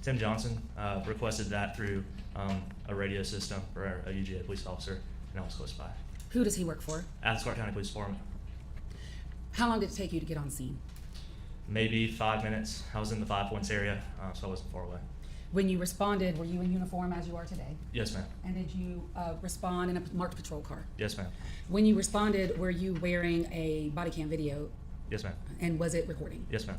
Tim Johnson requested that through a radio system for a UGA police officer, and I was close by. Who does he work for? Athens County Police Department. How long did it take you to get on scene? Maybe 5 minutes. I was in the 5 Points area, so I wasn't far away. When you responded, were you in uniform as you are today? Yes, ma'am. And did you respond in a marked patrol car? Yes, ma'am. When you responded, were you wearing a body cam video? Yes, ma'am. And was it recording? Yes, ma'am.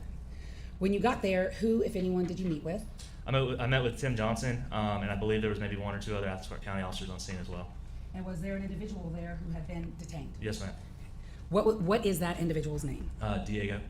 When you got there, who, if anyone, did you meet with? I met with Tim Johnson, and I believe there was maybe 1 or 2 other Athens County officers on scene as well. And was there an individual there who had been detained? Yes, ma'am. What is that individual's name? Diego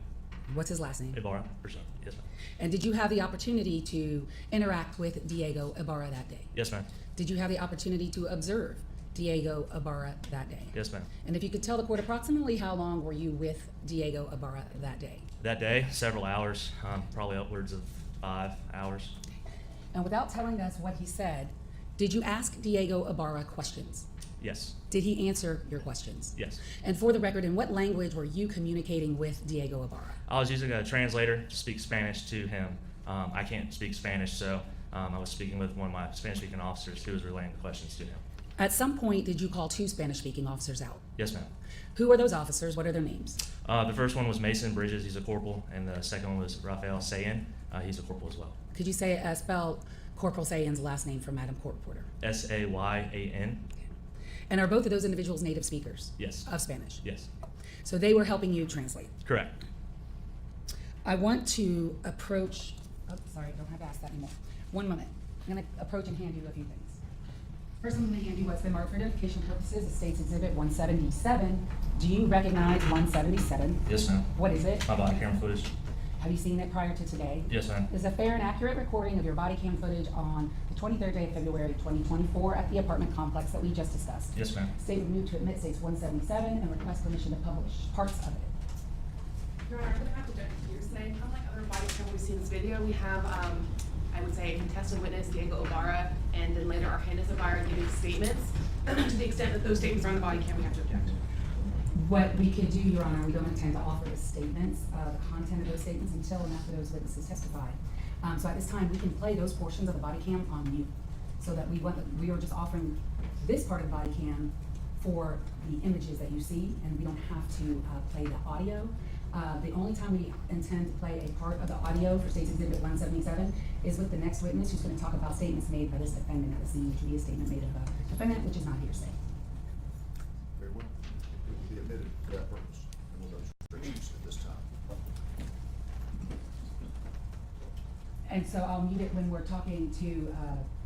What's his last name? Ibarra, or so. Yes, ma'am. And did you have the opportunity to interact with Diego Ibarra that day? Yes, ma'am. Did you have the opportunity to observe Diego Ibarra that day? Yes, ma'am. And if you could tell the court approximately how long were you with Diego Ibarra that day? That day, several hours, probably upwards of 5 hours. And without telling us what he said, did you ask Diego Ibarra questions? Yes. Did he answer your questions? Yes. And for the record, in what language were you communicating with Diego Ibarra? I was using a translator to speak Spanish to him. I can't speak Spanish, so I was speaking with one of my Spanish-speaking officers who was relaying the questions to him. At some point, did you call 2 Spanish-speaking officers out? Yes, ma'am. Who are those officers? What are their names? The first one was Mason Bridges, he's a corporal, and the second one was Rafael Sayin, he's a corporal as well. Could you spell Corporal Sayin's last name for Madam Court Reporter? Sayan. And are both of those individuals native speakers? Yes. Of Spanish? Yes. So they were helping you translate? Correct. I want to approach, sorry, I don't have to ask that anymore. 1 moment. I'm going to approach and hand you a few things. First, I'm going to hand you what's been marked for identification purposes, the State's Exhibit 177. Do you recognize 177? Yes, ma'am. What is it? My body camera footage. Have you seen it prior to today? Yes, ma'am. Is a fair and accurate recording of your body cam footage on the 23rd day of February 2024 at the apartment complex that we just discussed? Yes, ma'am. State would move to admit States 177 and request permission to publish parts of it. Your Honor, I'm going to have to object to hearsay. Unlike other body cam we've seen in this video, we have, I would say, a contested witness, Diego Ibarra, and then later Argenis Ibarra giving statements. To the extent that those statements are on the body cam, we have to object. What we could do, Your Honor, we don't intend to offer the statements, the content of those statements until and after those witnesses testify. So at this time, we can play those portions of the body cam on mute, so that we are just offering this part of the body cam for the images that you see, and we don't have to play the audio. The only time we intend to play a part of the audio for State's Exhibit 177 is with the next witness, who's going to talk about statements made by this defendant at the scene, which will be a statement made of a defendant, which is not hearsay. Very well. It will be admitted for that purpose, and with those restrictions at this time. And so I'll mute it when we're talking to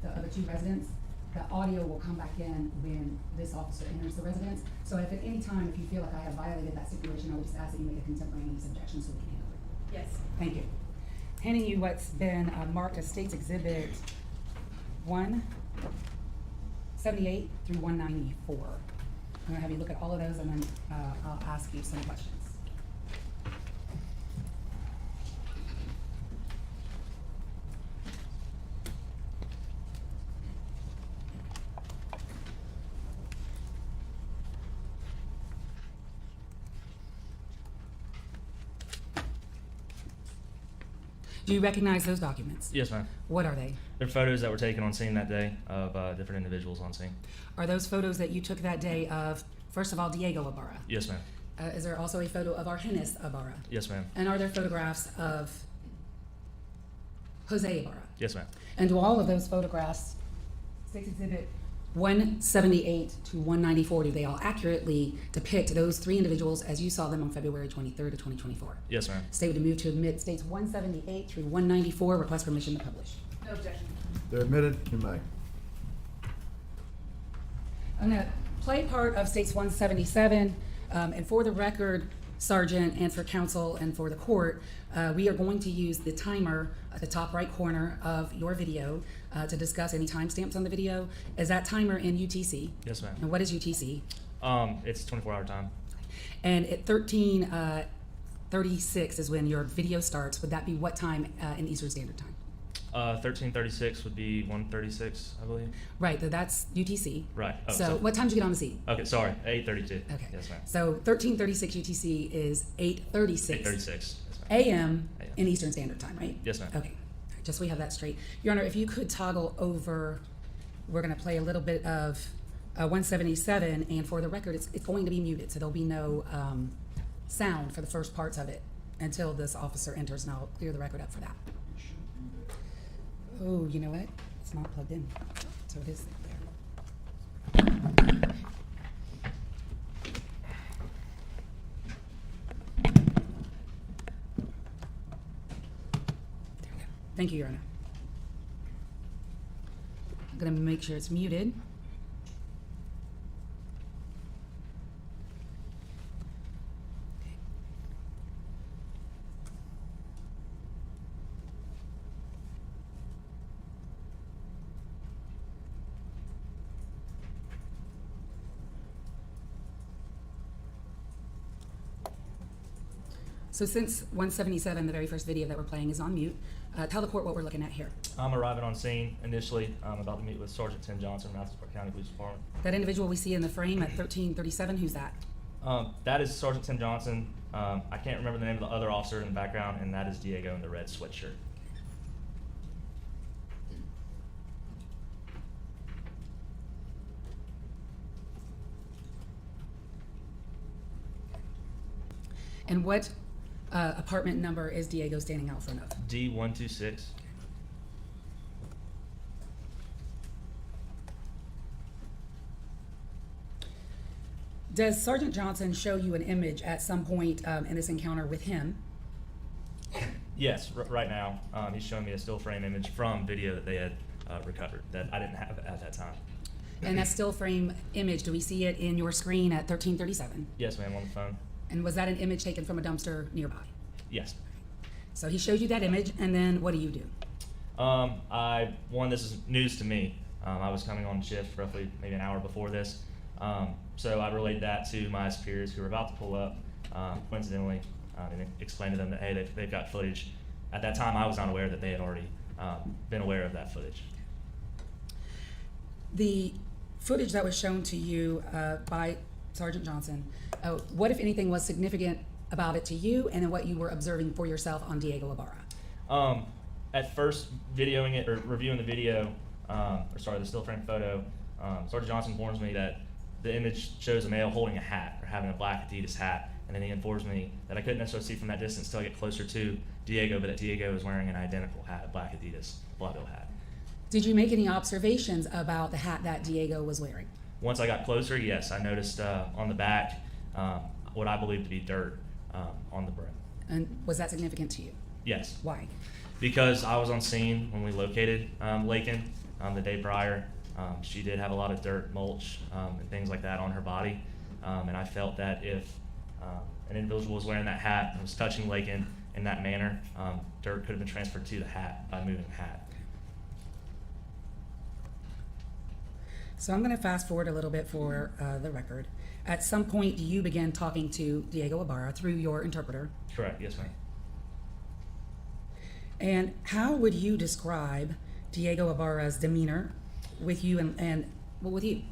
the other 2 residents. The audio will come back in when this officer enters the residence. So if at any time, if you feel like I have violated that stipulation, I would just ask that you make a contemporaneous objection so we can handle it. Yes. Thank you. Handing you what's been marked as State's Exhibit 178 through 194. I'm gonna have you look at all of those, and then I'll ask you some questions. Do you recognize those documents? Yes, ma'am. What are they? They're photos that were taken on scene that day of different individuals on scene. Are those photos that you took that day of, first of all, Diego Ibarra? Yes, ma'am. Is there also a photo of Argenis Ibarra? Yes, ma'am. And are there photographs of Jose Ibarra? Yes, ma'am. And do all of those photographs, State's Exhibit 178 to 194, do they all accurately depict those 3 individuals as you saw them on February 23rd of 2024? Yes, ma'am. State would move to admit States 178 through 194, request permission to publish. No objection. They're admitted, you may. I'm going to play part of States 177, and for the record, Sergeant, and for counsel and for the court, we are going to use the timer at the top right corner of your video to discuss any timestamps on the video. Is that timer in UTC? Yes, ma'am. And what is UTC? It's 24-hour time. And at 13:36 is when your video starts. Would that be what time in Eastern Standard Time? 13:36 would be 1:36, I believe. Right, that's UTC. Right. Oh, So what time did you get on the scene? Okay, sorry, 8:32. Okay. Yes, ma'am. So 13:36 UTC is 8:36 8:36. Yes, ma'am. a.m. in Eastern Standard Time, right? Yes, ma'am. Okay. Just so we have that straight. Your Honor, if you could toggle over, we're going to play a little bit of 177, and for the record, it's going to be muted, so there'll be no sound for the first parts of it until this officer enters, and I'll clear the record up for that. Oh, you know what? It's not plugged in, so it is there. There we go. Thank you, Your Honor. I'm going to make sure it's muted. So since 177, the very first video that we're playing, is on mute, tell the court what we're looking at here. I'm arriving on scene initially. I'm about to meet with Sergeant Tim Johnson from Athens County Police Department. That individual we see in the frame at 1337, who's that? That is Sergeant Tim Johnson. I can't remember the name of the other officer in the background, and that is Diego in the red sweatshirt. And what apartment number is Diego standing out front of? D126. Does Sergeant Johnson show you an image at some point in this encounter with him? Yes, right now he's showing me a still frame image from video that they had recovered that I didn't have at that time. And that still frame image, do we see it in your screen at 1337? Yes, ma'am, on the phone. And was that an image taken from a dumpster nearby? Yes. So he showed you that image, and then what do you do? This is news to me. I was coming on shift roughly maybe an hour before this. So I relayed that to my superiors who were about to pull up, coincidentally, and explained to them that, hey, they've got footage. At that time, I was not aware that they had already been aware of that footage. The footage that was shown to you by Sergeant Johnson, what, if anything, was significant about it to you, and then what you were observing for yourself on Diego Ibarra? At first, videoing it or reviewing the video, the still frame photo, Sergeant Johnson informs me that the image shows a male holding a hat or having a black Adidas hat, and then he informs me that I couldn't necessarily see from that distance until I get closer to Diego, but that Diego is wearing an identical hat, a black Adidas Black Bill hat. Did you make any observations about the hat that Diego was wearing? Once I got closer, yes, I noticed on the back what I believe to be dirt on the brim. And was that significant to you? Yes. Why? Because I was on scene when we located Laken the day prior. She did have a lot of dirt, mulch, and things like that on her body. And I felt that if an individual was wearing that hat and was touching Laken in that manner, dirt could have been transferred to the hat by moving the hat. So I'm going to fast forward a little bit for the record. At some point, do you begin talking to Diego Ibarra through your interpreter? Correct, yes, ma'am. And how would you describe Diego Ibarra's demeanor with you and with you?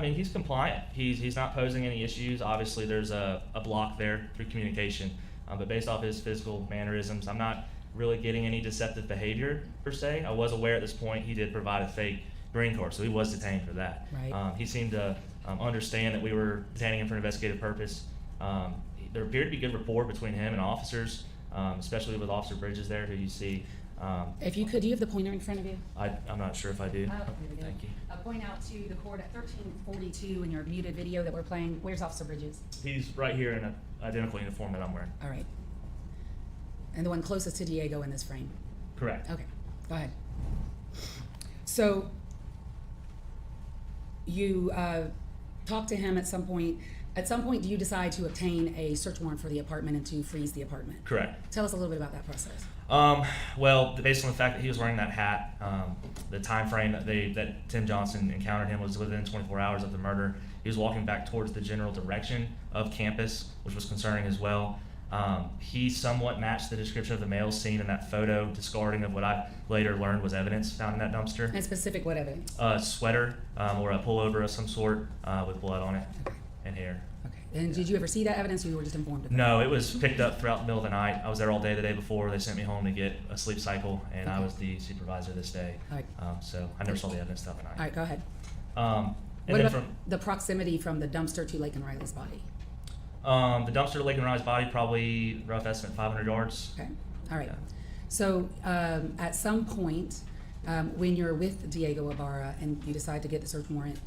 He's compliant. He's not posing any issues. Obviously, there's a block there through communication. But based off his physical mannerisms, I'm not really getting any deceptive behavior, per se. I was aware at this point he did provide a fake green card, so he was detained for that. Right. He seemed to understand that we were detaining him for an investigative purpose. There appeared to be good rapport between him and officers, especially with Officer Bridges there, who you see. If you could, do you have the pointer in front of you? I'm not sure if I do. Here we go. Thank you. Point out to the court at 1342 in your muted video that we're playing. Where's Officer Bridges? He's right here in an identical uniform that I'm wearing. All right. And the one closest to Diego in this frame? Correct. Okay, go ahead. So you talk to him at some point. At some point, do you decide to obtain a search warrant for the apartment and to freeze the apartment? Correct. Tell us a little bit about that process. Well, based on the fact that he was wearing that hat, the time frame that Tim Johnson encountered him was within 24 hours of the murder. He was walking back towards the general direction of campus, which was concerning as well. He somewhat matched the description of the male seen in that photo, discarding of what I later learned was evidence found in that dumpster. And specific what evidence? A sweater or a pullover of some sort with blood on it and hair. Okay. And did you ever see that evidence, or you were just informed of that? No, it was picked up throughout the middle of the night. I was there all day the day before. They sent me home to get a sleep cycle, and I was the supervisor this day. All right. So I never saw the evidence throughout the night. All right, go ahead. And What then about the proximity from the dumpster to Laken Riley's body? the dumpster to Laken Riley's body, probably rough estimate 500 yards. Okay, all right. Yeah. So at some point, when you're with Diego Ibarra and you decide to get the search warrant,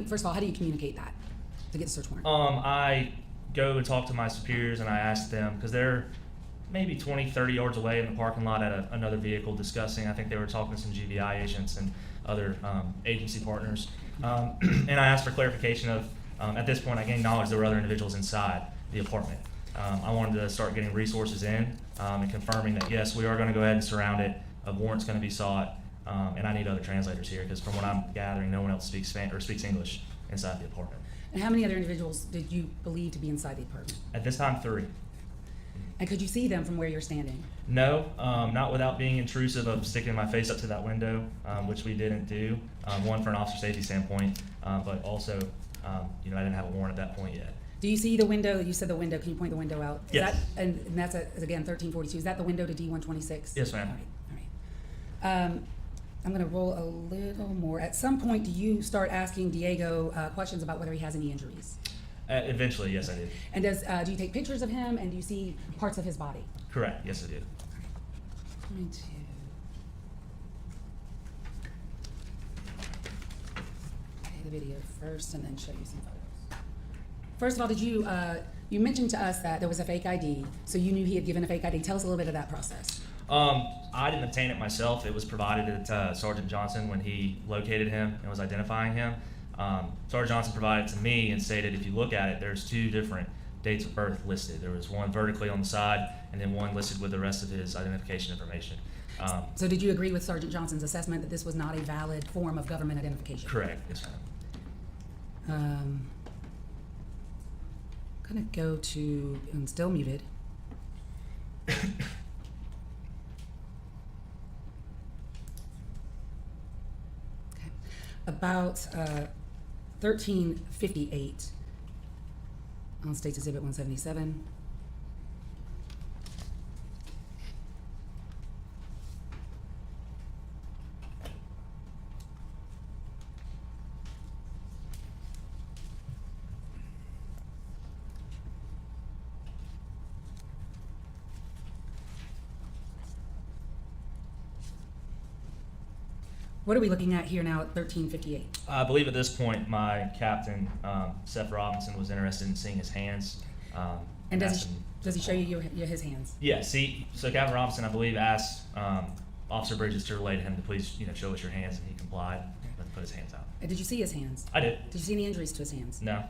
first of all, how do you communicate that to get the search warrant? I go and talk to my superiors and I ask them, because they're maybe 20, 30 yards away in the parking lot at another vehicle discussing. I think they were talking to some GBI agents and other agency partners. And I asked for clarification of, at this point I gained knowledge there were other individuals inside the apartment. I wanted to start getting resources in and confirming that yes, we are going to go ahead and surround it. A warrant's going to be sought, and I need other translators here because from what I'm gathering, no one else speaks English inside the apartment. And how many other individuals did you believe to be inside the apartment? At this time, 3. And could you see them from where you're standing? No, not without being intrusive of sticking my face up to that window, which we didn't do. One, for an officer safety standpoint, but also, I didn't have a warrant at that point yet. Do you see the window? You said the window. Can you point the window out? Is Yes. that, and that's again 1342. Is that the window to D126? Yes, ma'am. All right. I'm going to roll a little more. At some point, do you start asking Diego questions about whether he has any injuries? Eventually, yes, I did. And do you take pictures of him, and do you see parts of his body? Correct, yes, I did. Going to play the video first, and then show you some photos. First of all, did you you mentioned to us that there was a fake ID, so you knew he had given a fake ID. Tell us a little bit of that process. I didn't obtain it myself. It was provided to Sergeant Johnson when he located him and was identifying him. Sergeant Johnson provided it to me and stated, if you look at it, there's 2 different dates of birth listed. There was one vertically on the side and then one listed with the rest of his identification information. So did you agree with Sergeant Johnson's assessment that this was not a valid form of government identification? Correct, yes, ma'am. I'm gonna go to, I'm still muted. Okay. About 1358 on State's Exhibit 177. What are we looking at here now at 1358? I believe at this point my captain, Seth Robinson, was interested in seeing his hands. And asked does he him- show you his hands? Yes, so Captain Robinson, I believe, asked Officer Bridges to relay to him to please, show us your hands, and he complied. Let's put his hands out. And did you see his hands? I did. Did you see any injuries to his hands? No.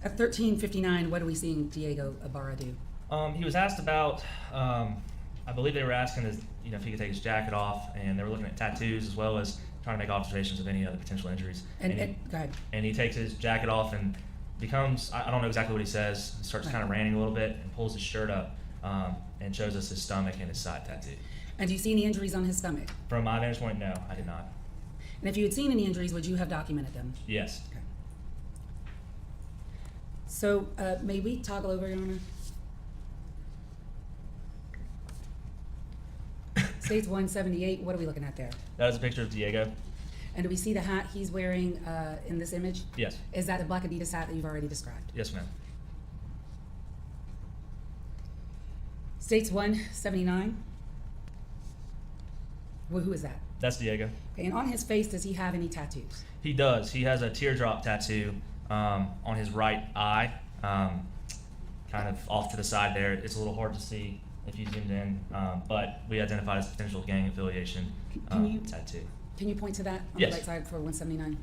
At 1359, what are we seeing Diego Ibarra do? He was asked about, I believe they were asking if he could take his jacket off, and they were looking at tattoos as well as trying to make observations of any other potential injuries. And go ahead. And he takes his jacket off and becomes, I don't know exactly what he says, he starts kind of ranting a little bit and pulls his shirt up and shows us his stomach and his side tattoo. And do you see any injuries on his stomach? From my vantage point, no, I did not. And if you had seen any injuries, would you have documented them? Yes. Okay. So may we toggle over, Your Honor? States 178, what are we looking at there? That is a picture of Diego. And do we see the hat he's wearing in this image? Yes. Is that the black Adidas hat that you've already described? Yes, ma'am. States 179? Well, who is that? That's Diego. Okay, and on his face, does he have any tattoos? He does. He has a teardrop tattoo on his right eye, kind of off to the side there. It's a little hard to see if you zoomed in, but we identified as potential gang affiliation Can you- tattoo. Can you point to that on Yes. the right side for 179?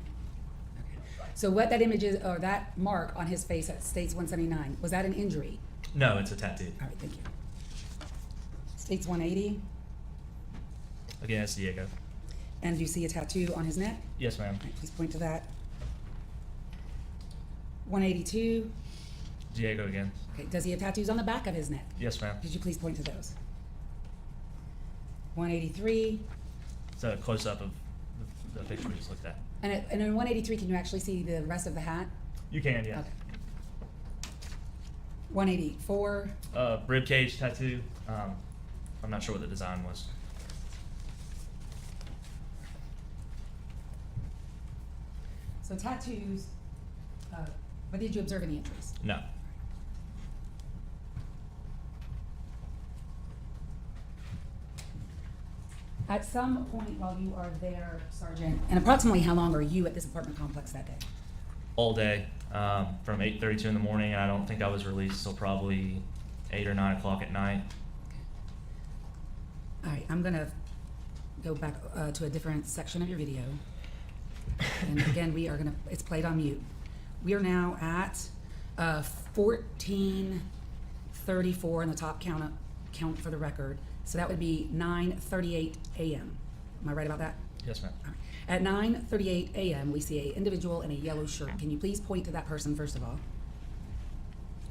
Okay. So what that image is, or that mark on his face that states 179, was that an injury? No, it's a tattoo. All right, thank you. States 180, Again, it's Diego. and do you see a tattoo on his neck? Yes, ma'am. All right, please point to that. 182, Diego again. okay, does he have tattoos on the back of his neck? Yes, ma'am. Could you please point to those? 183, It's a close-up of the picture we just looked at. and in 183, can you actually see the rest of the hat? You can, yes. Okay. 184, Rib cage tattoo. I'm not sure what the design was. so tattoos, but did you observe any injuries? No. At some point while you are there, Sergeant, and approximately how long are you at this apartment complex that day? All day, from 8:32 in the morning, and I don't think I was released till probably 8 or 9 o'clock at night. All right, I'm gonna go back to a different section of your video. And again, it's played on mute. We are now at 14:34 in the top count for the record. So that would be 9:38 a.m. Am I right about that? Yes, ma'am. All right. At 9:38 a.m., we see an individual in a yellow shirt. Can you please point to that person first of all?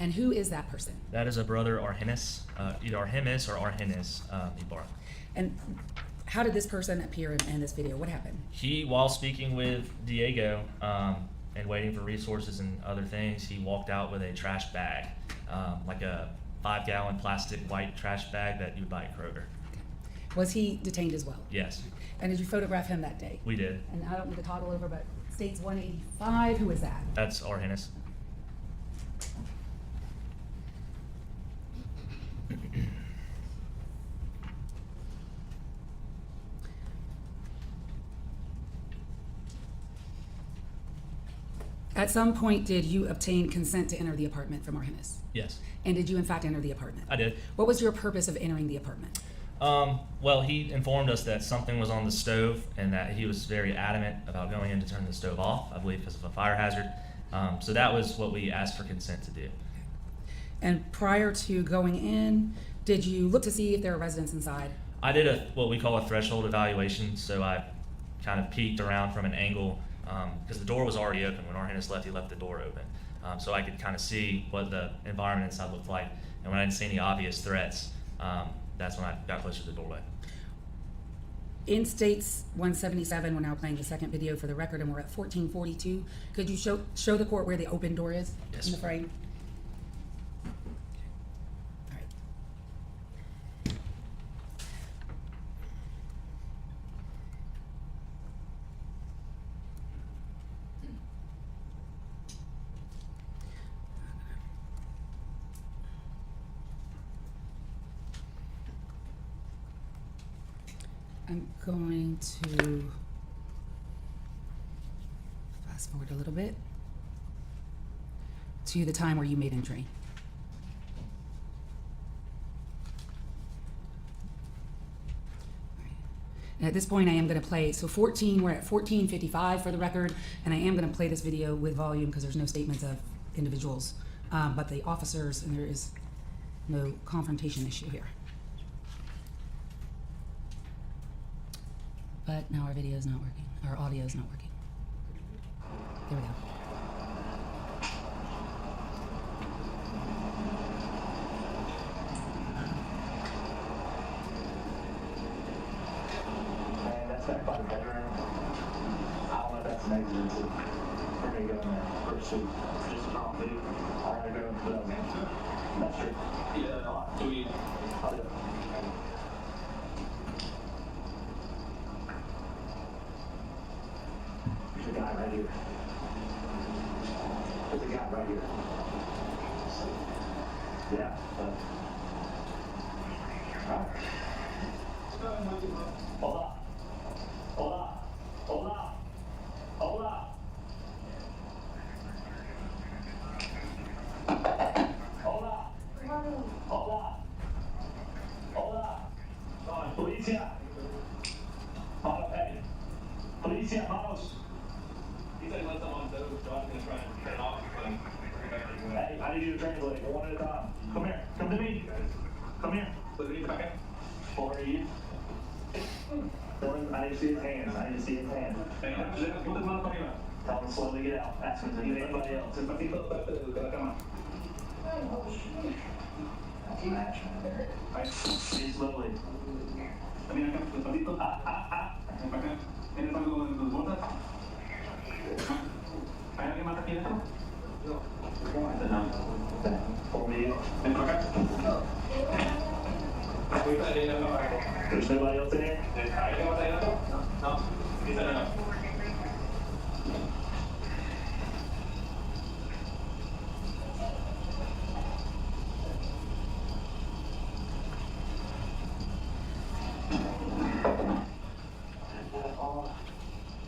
And who is that person? That is a brother Arhenis, either Arhemis or Arhenis Ibarra. And how did this person appear in this video? What happened? He, while speaking with Diego and waiting for resources and other things, he walked out with a trash bag, like a 5-gallon plastic white trash bag that you would buy at Kroger. Was he detained as well? Yes, And did you photograph him that day? we did. And I don't need to toggle over, but states 185, who is that? That's Arhenis. At some point, did you obtain consent to enter the apartment from Arhenis? Yes, And did you in fact enter the apartment? I did. What was your purpose of entering the apartment? Well, he informed us that something was on the stove and that he was very adamant about going in to turn the stove off, I believe because of a fire hazard. So that was what we asked for consent to do. And prior to going in, did you look to see if there were residents inside? I did what we call a threshold evaluation, so I kind of peeked around from an angle because the door was already open. When Arhenis left, he left the door open. So I could kind of see what the environment inside looked like. And when I didn't see any obvious threats, that's when I got closer to the doorway. In states 177, we're now playing the second video for the record, and we're at 1442. Could you show the court where the open door is Yes. in the frame? All right. I'm going to fast forward a little bit to the time where you made entry. And at this point, I am going to play, so we're at 14:55 for the record, and I am going to play this video with volume because there's no statements of individuals, but the officers, and there is no confrontation issue here. But now our video is not working, our audio is not working. There we go. That's back by the bedroom. I don't know if that's an exigency. We're gonna go in there pursue. Just a prompt leave. I gotta go into the that's true. Yeah, do we? I'll do it. There's a guy right here. There's a guy right here. Yeah. Alright. Hold on. Hold on. Hold on. Hold on. Hold on. Hold on. Hold on. Policia. Hey. Policia, vamos. He said let someone go, so I'm gonna try and turn it off. Hey, I need you to translate one at a time. Come here. Come to me. Come here. Look at me back. Who are you? I need to see his hands. I need to see his hands. Tell him to slowly get out. Ask him to get anybody else. Speak slowly. There's nobody else in here? No.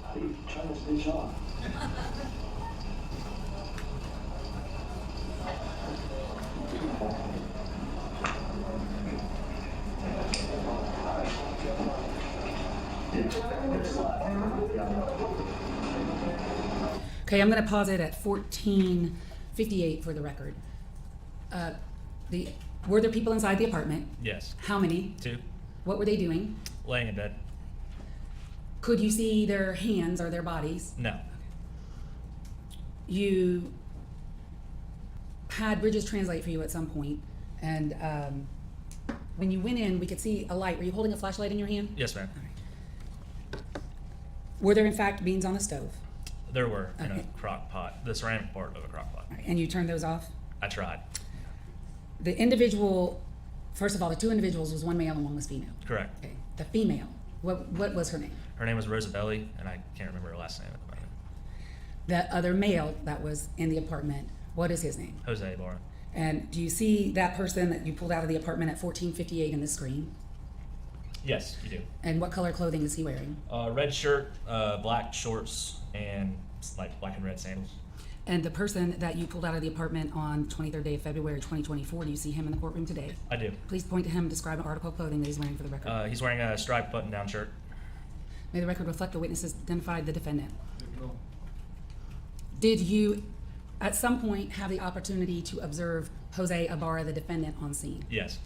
How do you turn this bitch off? Okay, I'm gonna pause it at 14:58 for the record. Were there people inside the apartment? Yes. How many? 2. What were they doing? Laying in bed. Could you see their hands or their bodies? No. You had Bridges translate for you at some point, and when you went in, we could see a light. Were you holding a flashlight in your hand? Yes, ma'am. Were there in fact beans on the stove? There were in Okay. a crock pot, the ceramic part of a crock pot. All right, and you turned those off? I tried. The individual, first of all, the 2 individuals was one male and one was female. Correct. Okay. The female, what was her name? Her name was Rosabelli, and I can't remember her last name at the moment. The other male that was in the apartment, what is his name? Jose Ibarra. And do you see that person that you pulled out of the apartment at 14:58 in the screen? Yes, you do. And what color clothing is he wearing? Red shirt, black shorts, and like black and red sandals. And the person that you pulled out of the apartment on 23rd day of February 2024, do you see him in the courtroom today? I do. Please point to him and describe an article of clothing that he's wearing for the record. He's wearing a striped button-down shirt. May the record reflect the witnesses identified the defendant. Did you, at some point, have the opportunity to observe Jose Ibarra, the defendant, on scene? Yes.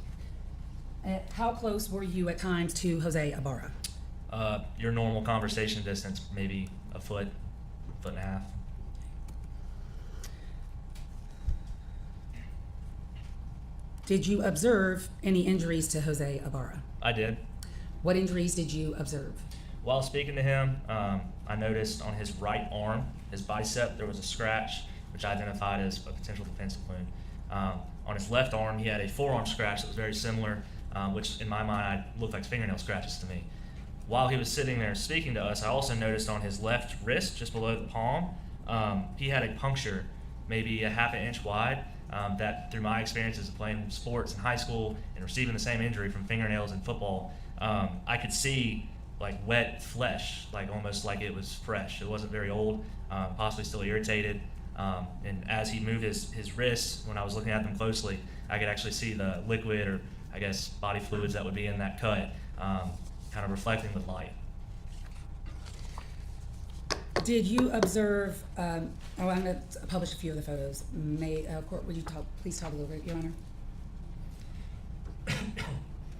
How close were you at times to Jose Ibarra? Your normal conversation distance, maybe a foot and a half. Did you observe any injuries to Jose Ibarra? I did. What injuries did you observe? While speaking to him, I noticed on his right arm, his bicep, there was a scratch, which I identified as a potential defensive wound. On his left arm, he had a forearm scratch that was very similar, which in my mind looked like fingernail scratches to me. While he was sitting there speaking to us, I also noticed on his left wrist, just below the palm, he had a puncture, maybe a half an inch wide, that through my experiences of playing sports in high school and receiving the same injury from fingernails in football, I could see like wet flesh, like almost like it was fresh. It wasn't very old, possibly still irritated. And as he moved his wrists, when I was looking at them closely, I could actually see the liquid, or I guess body fluids that would be in that cut, kind of reflecting with light. Did you observe, I'm going to publish a few of the photos. Court, would you please talk a little bit, Your Honor?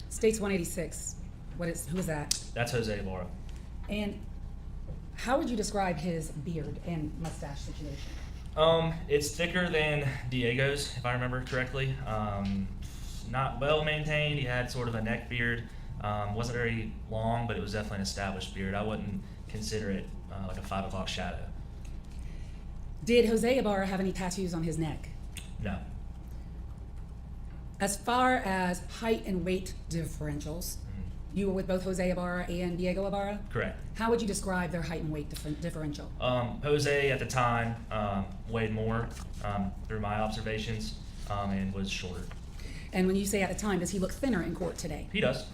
States 186, who is that? That's Jose Ibarra. And how would you describe his beard and mustache situation? It's thicker than Diego's, if I remember correctly. Not well maintained. He had sort of a neck beard. Wasn't very long, but it was definitely an established beard. I wouldn't consider it like a 5 o'clock shadow. Did Jose Ibarra have any tattoos on his neck? No. As far as height and weight differentials, you were with both Jose Ibarra and Diego Ibarra? Correct. How would you describe their height and weight differential? Jose at the time weighed more through my observations and was shorter. And when you say at the time, does he look thinner in court today? He does.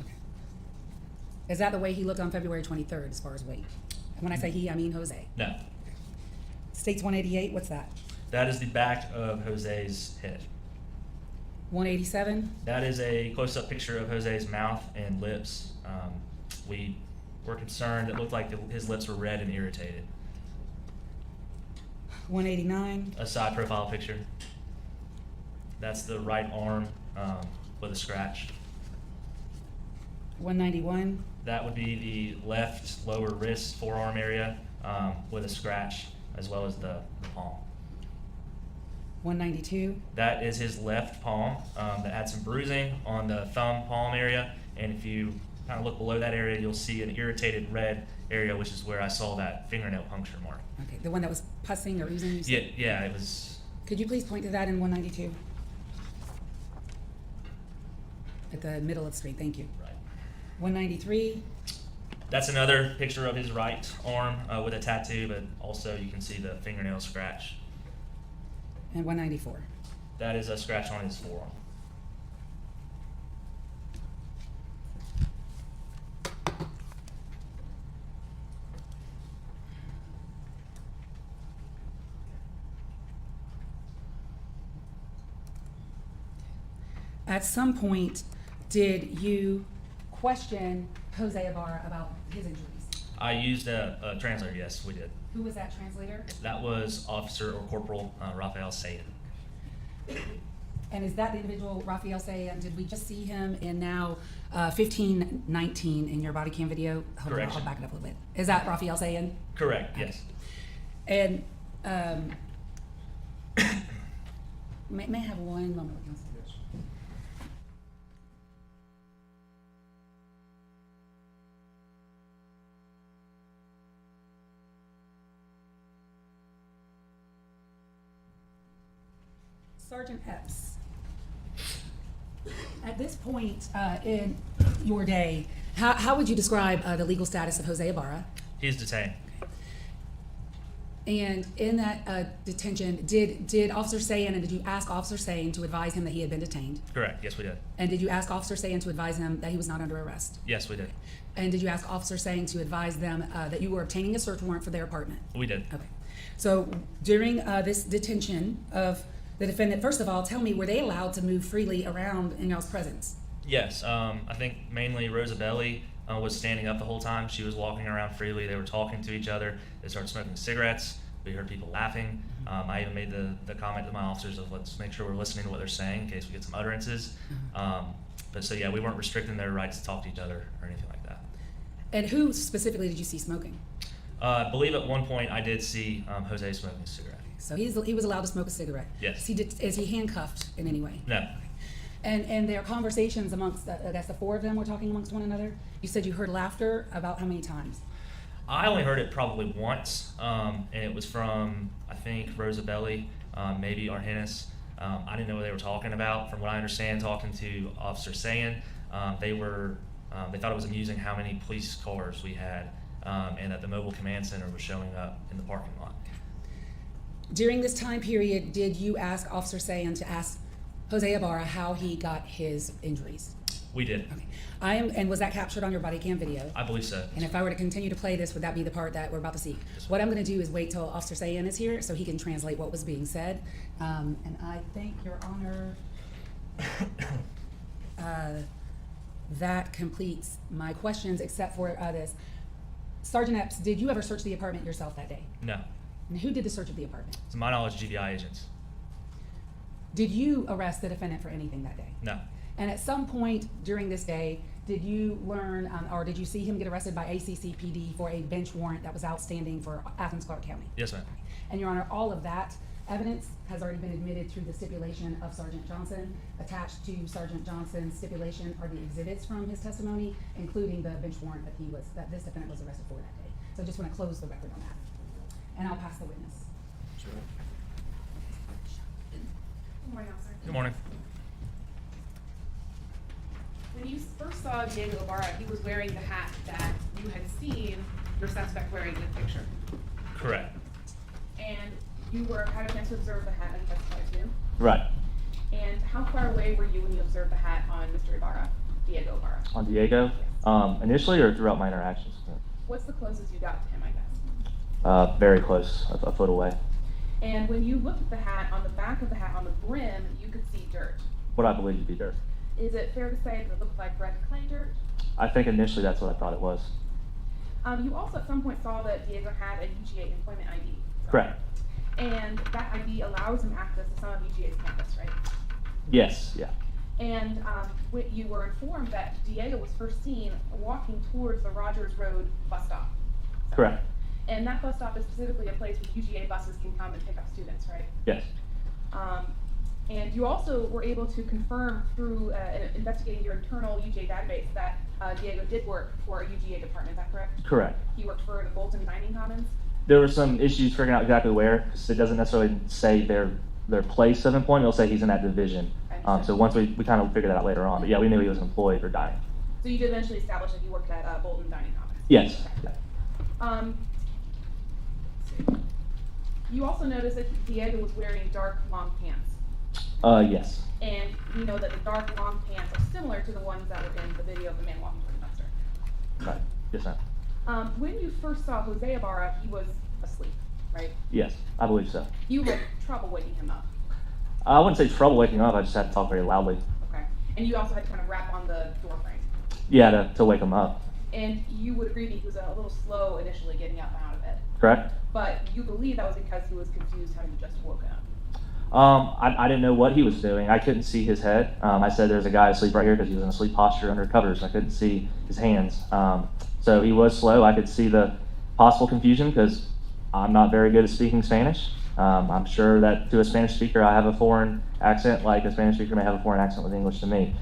Is that the way he looked on February 23rd as far as weight? And when I say he, I mean Jose. No. States 188, what's that? That is the back of Jose's head. 187? That is a close-up picture of Jose's mouth and lips. We were concerned. It looked like his lips were red and irritated. 189, A side profile picture. That's the right arm with a scratch. 191, That would be the left lower wrist forearm area with a scratch, as well as the palm. 192, That is his left palm that had some bruising on the thumb palm area, and if you kind of look below that area, you'll see an irritated red area, which is where I saw that fingernail puncture mark. okay, the one that was pussing or oozing, you said? Yeah, it was. Could you please point to that in 192? At the middle of the screen, thank you. Right. 193, That's another picture of his right arm with a tattoo, but also you can see the fingernail scratch. and 194. That is a scratch on his forearm. At some point, did you question Jose Ibarra about his injuries? I used a translator, yes, we did. Who was that translator? That was Officer or Corporal Rafael Sayed. And is that the individual, Rafael Sayan? Did we just see him in now 1519 in your body cam video? Hold on, Correction. I'll back it up a little bit. Is that Rafael Sayan? Correct, yes. And may I have one moment? Sergeant Epps, at this point in your day, how would you describe the legal status of Jose Ibarra? He's detained. And in that detention, did Officer Sayan, and did you ask Officer Sayan to advise him that he had been detained? Correct, yes, we did. And did you ask Officer Sayan to advise him that he was not under arrest? Yes, we did. And did you ask Officer Sayan to advise them that you were obtaining a search warrant for their apartment? We did. Okay. So during this detention of the defendant, first of all, tell me, were they allowed to move freely around in y'all's presence? Yes, I think mainly Rosabelli was standing up the whole time. She was walking around freely. They were talking to each other. They started smoking cigarettes. We heard people laughing. I even made the comment to my officers of let's make sure we're listening to what they're saying in case we get some utterances. But so yeah, we weren't restricting their rights to talk to each other or anything like that. And who specifically did you see smoking? I believe at one point I did see Jose smoking a cigarette. So he was allowed to smoke a cigarette? Yes. Is he handcuffed in any way? No. And their conversations amongst, that's the four of them were talking amongst one another? You said you heard laughter about how many times? I only heard it probably once, and it was from, I think, Rosabelli, maybe Argenis. I didn't know what they were talking about. From what I understand, talking to Officer Sayan, they thought it was amusing how many police cars we had, and that the mobile command center was showing up in the parking lot. During this time period, did you ask Officer Sayan to ask Jose Ibarra how he got his injuries? We did. Okay. And was that captured on your body cam video? I believe so. And if I were to continue to play this, would that be the part that we're about to see? What I'm going to do is wait till Officer Sayan is here so he can translate what was being said. And I think, Your Honor, that completes my questions except for this. Sergeant Epps, did you ever search the apartment yourself that day? No. And who did the search of the apartment? To my knowledge, GBI agents. Did you arrest the defendant for anything that day? No. And at some point during this day, did you learn or did you see him get arrested by ACCPD for a bench warrant that was outstanding for Athens, Clark County? Yes, ma'am. And Your Honor, all of that evidence has already been admitted through the stipulation of Sergeant Johnson. Attached to Sergeant Johnson's stipulation are the exhibits from his testimony, including the bench warrant that this defendant was arrested for that day. So I just want to close the record on that. And I'll pass the witness. Good morning, officer. Good morning. When you first saw Diego Ibarra, he was wearing the hat that you had seen your suspect wearing in the picture. Correct. And you had a chance to observe the hat and testify to. Right. And how far away were you when you observed the hat on Mr. Ibarra, Diego Ibarra? On Diego? Initially or throughout my interactions? What's the closest you got to him, I guess? Very close, a foot away. And when you looked at the hat, on the back of the hat, on the brim, you could see dirt. What I believe to be dirt. Is it fair to say that it looked like red clay dirt? I think initially that's what I thought it was. You also at some point saw that Diego had a UGA employment ID. Correct. And that ID allows him access to some of UGA's campus, right? Yes, yeah. And you were informed that Diego was first seen walking towards the Rogers Road bus stop. Correct. And that bus stop is specifically a place where UGA buses can come and pick up students, right? Yes. And you also were able to confirm through investigating your internal UGA database that Diego did work for a UGA department, is that correct? Correct. He worked for the Bolton Dining Commons? There were some issues figuring out exactly where, because it doesn't necessarily say their place of employment. It'll say he's in that division. So once we kind of figured that out later on. But yeah, we knew he was employed for dining. So you did eventually establish that he worked at Bolton Dining Commons? Yes. You also noticed that Diego was wearing dark, long pants. Yes. And we know that the dark, long pants are similar to the ones that were in the video of the man walking toward the dumpster. Right. Yes, ma'am. When you first saw Jose Ibarra, he was asleep, right? Yes, I believe so. You had trouble waking him up. I wouldn't say trouble waking up. I just had to talk very loudly. Okay. And you also had to kind of rap on the door frame. Yeah, to wake him up. And you would agree that he was a little slow initially getting up and out of bed. Correct? But you believe that was because he was confused having just woken up. I didn't know what he was doing. I couldn't see his head. I said there's a guy asleep right here because he was in a sleep posture under covers. I couldn't see his hands. So he was slow. I could see the possible confusion because I'm not very good at speaking Spanish. I'm sure that to a Spanish speaker, I have a foreign accent like a Spanish speaker may have a foreign accent with English to me.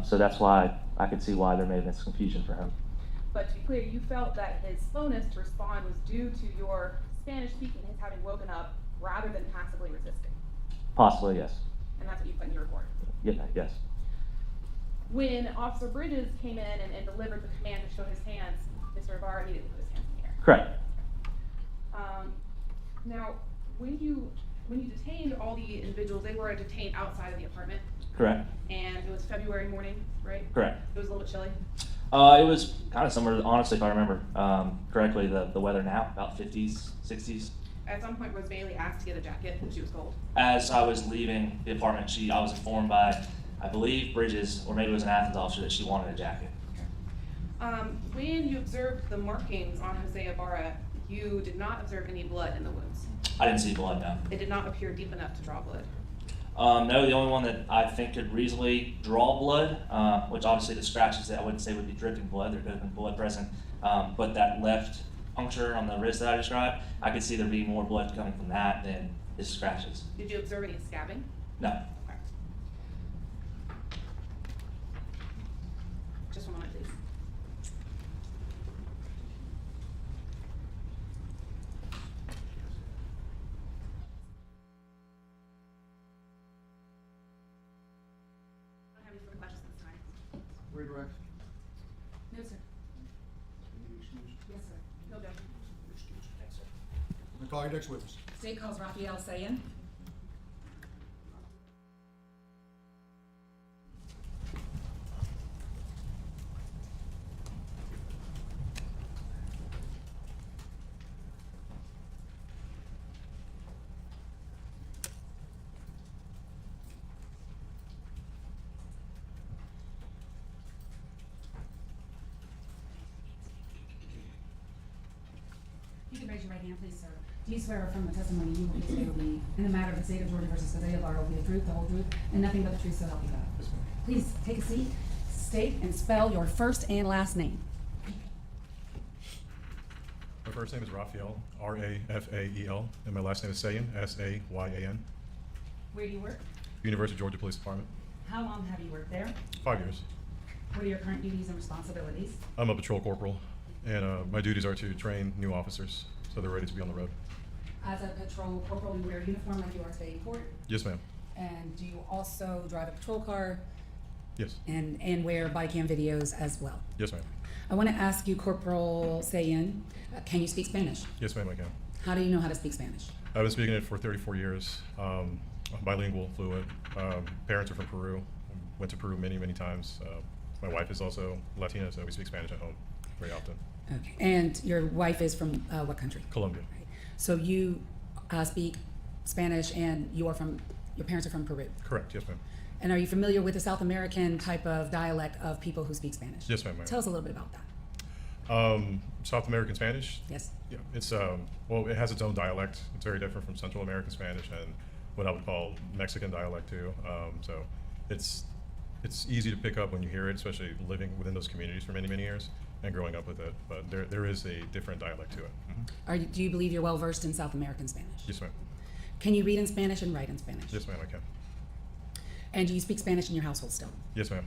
So that's why I could see why there may have been some confusion for him. But to be clear, you felt that his slowness to respond was due to your Spanish speaking, his having woken up, rather than passively resisting. Possibly, yes. And that's what you put in your report. Yeah, yes. When Officer Bridges came in and delivered the command to show his hands, Mr. Ibarra immediately put his hands in the air. Correct. Now, when you detained all the individuals, they were detained outside of the apartment. Correct. And it was February morning, right? Correct. It was a little bit chilly. It was kind of similar, honestly, if I remember correctly, the weather now, about 50s, 60s. At some point, Rose Bailey asked to get a jacket when she was cold. As I was leaving the apartment, I was informed by, I believe, Bridges, or maybe it was an Athens officer, that she wanted a jacket. When you observed the markings on Jose Ibarra, you did not observe any blood in the wounds. I didn't see blood, no. It did not appear deep enough to draw blood. No, the only one that I think could reasonably draw blood, which obviously the scratches that I wouldn't say would be dripping blood, there could have been blood present, but that left puncture on the wrist that I described, I could see there being more blood coming from that than his scratches. Did you observe any scabbing? No. Okay. Just one moment, please. I don't have any further questions at this time. Redirect. No, sir. Any excuse? Yes, sir. No objection. Excuse. I'm gonna call your next witness. State calls Raphael Sayan. You can raise your right hand, please, sir. Do you swear from the testimony you will give today will be, in the matter of the state of Georgia versus Jose Ibarra, will be the truth, the whole truth, and nothing but the truth, so help you God? Yes, ma'am. Please take a seat, state and spell your first and last name. My first name is Raphael, R-A-F-A-E-L, and my last name is Sayan, S-A-Y-A-N. Where do you work? University of Georgia Police Department. How long have you worked there? 5 years. What are your current duties and responsibilities? I'm a patrol corporal, and my duties are to train new officers so they're ready to be on the road. As a patrol corporal, you wear a uniform like you are today in court, Yes, ma'am. and do you also drive a patrol car Yes. and wear body cam videos as well? Yes, ma'am. I want to ask you, Corporal Sayan, can you speak Spanish? Yes, ma'am, I can. How do you know how to speak Spanish? I've been speaking it for 34 years. I'm bilingual, fluent. Parents are from Peru. Went to Peru many, many times. My wife is also Latina, so we speak Spanish at home very often. Okay. And your wife is from what country? Colombia. Right. So you speak Spanish, and your parents are from Peru. Correct, yes, ma'am. And are you familiar with the South American type of dialect of people who speak Spanish? Yes, ma'am. Tell us a little bit about that. South American Spanish. Yes. Yeah, it's well, it has its own dialect. It's very different from Central American Spanish and what I would call Mexican dialect too. So it's easy to pick up when you hear it, especially living within those communities for many years and growing up with it. But there is a different dialect to it. Do you believe you're well versed in South American Spanish? Yes, ma'am. Can you read in Spanish and write in Spanish? Yes, ma'am. I can. And do you speak Spanish in your household still? Yes, ma'am.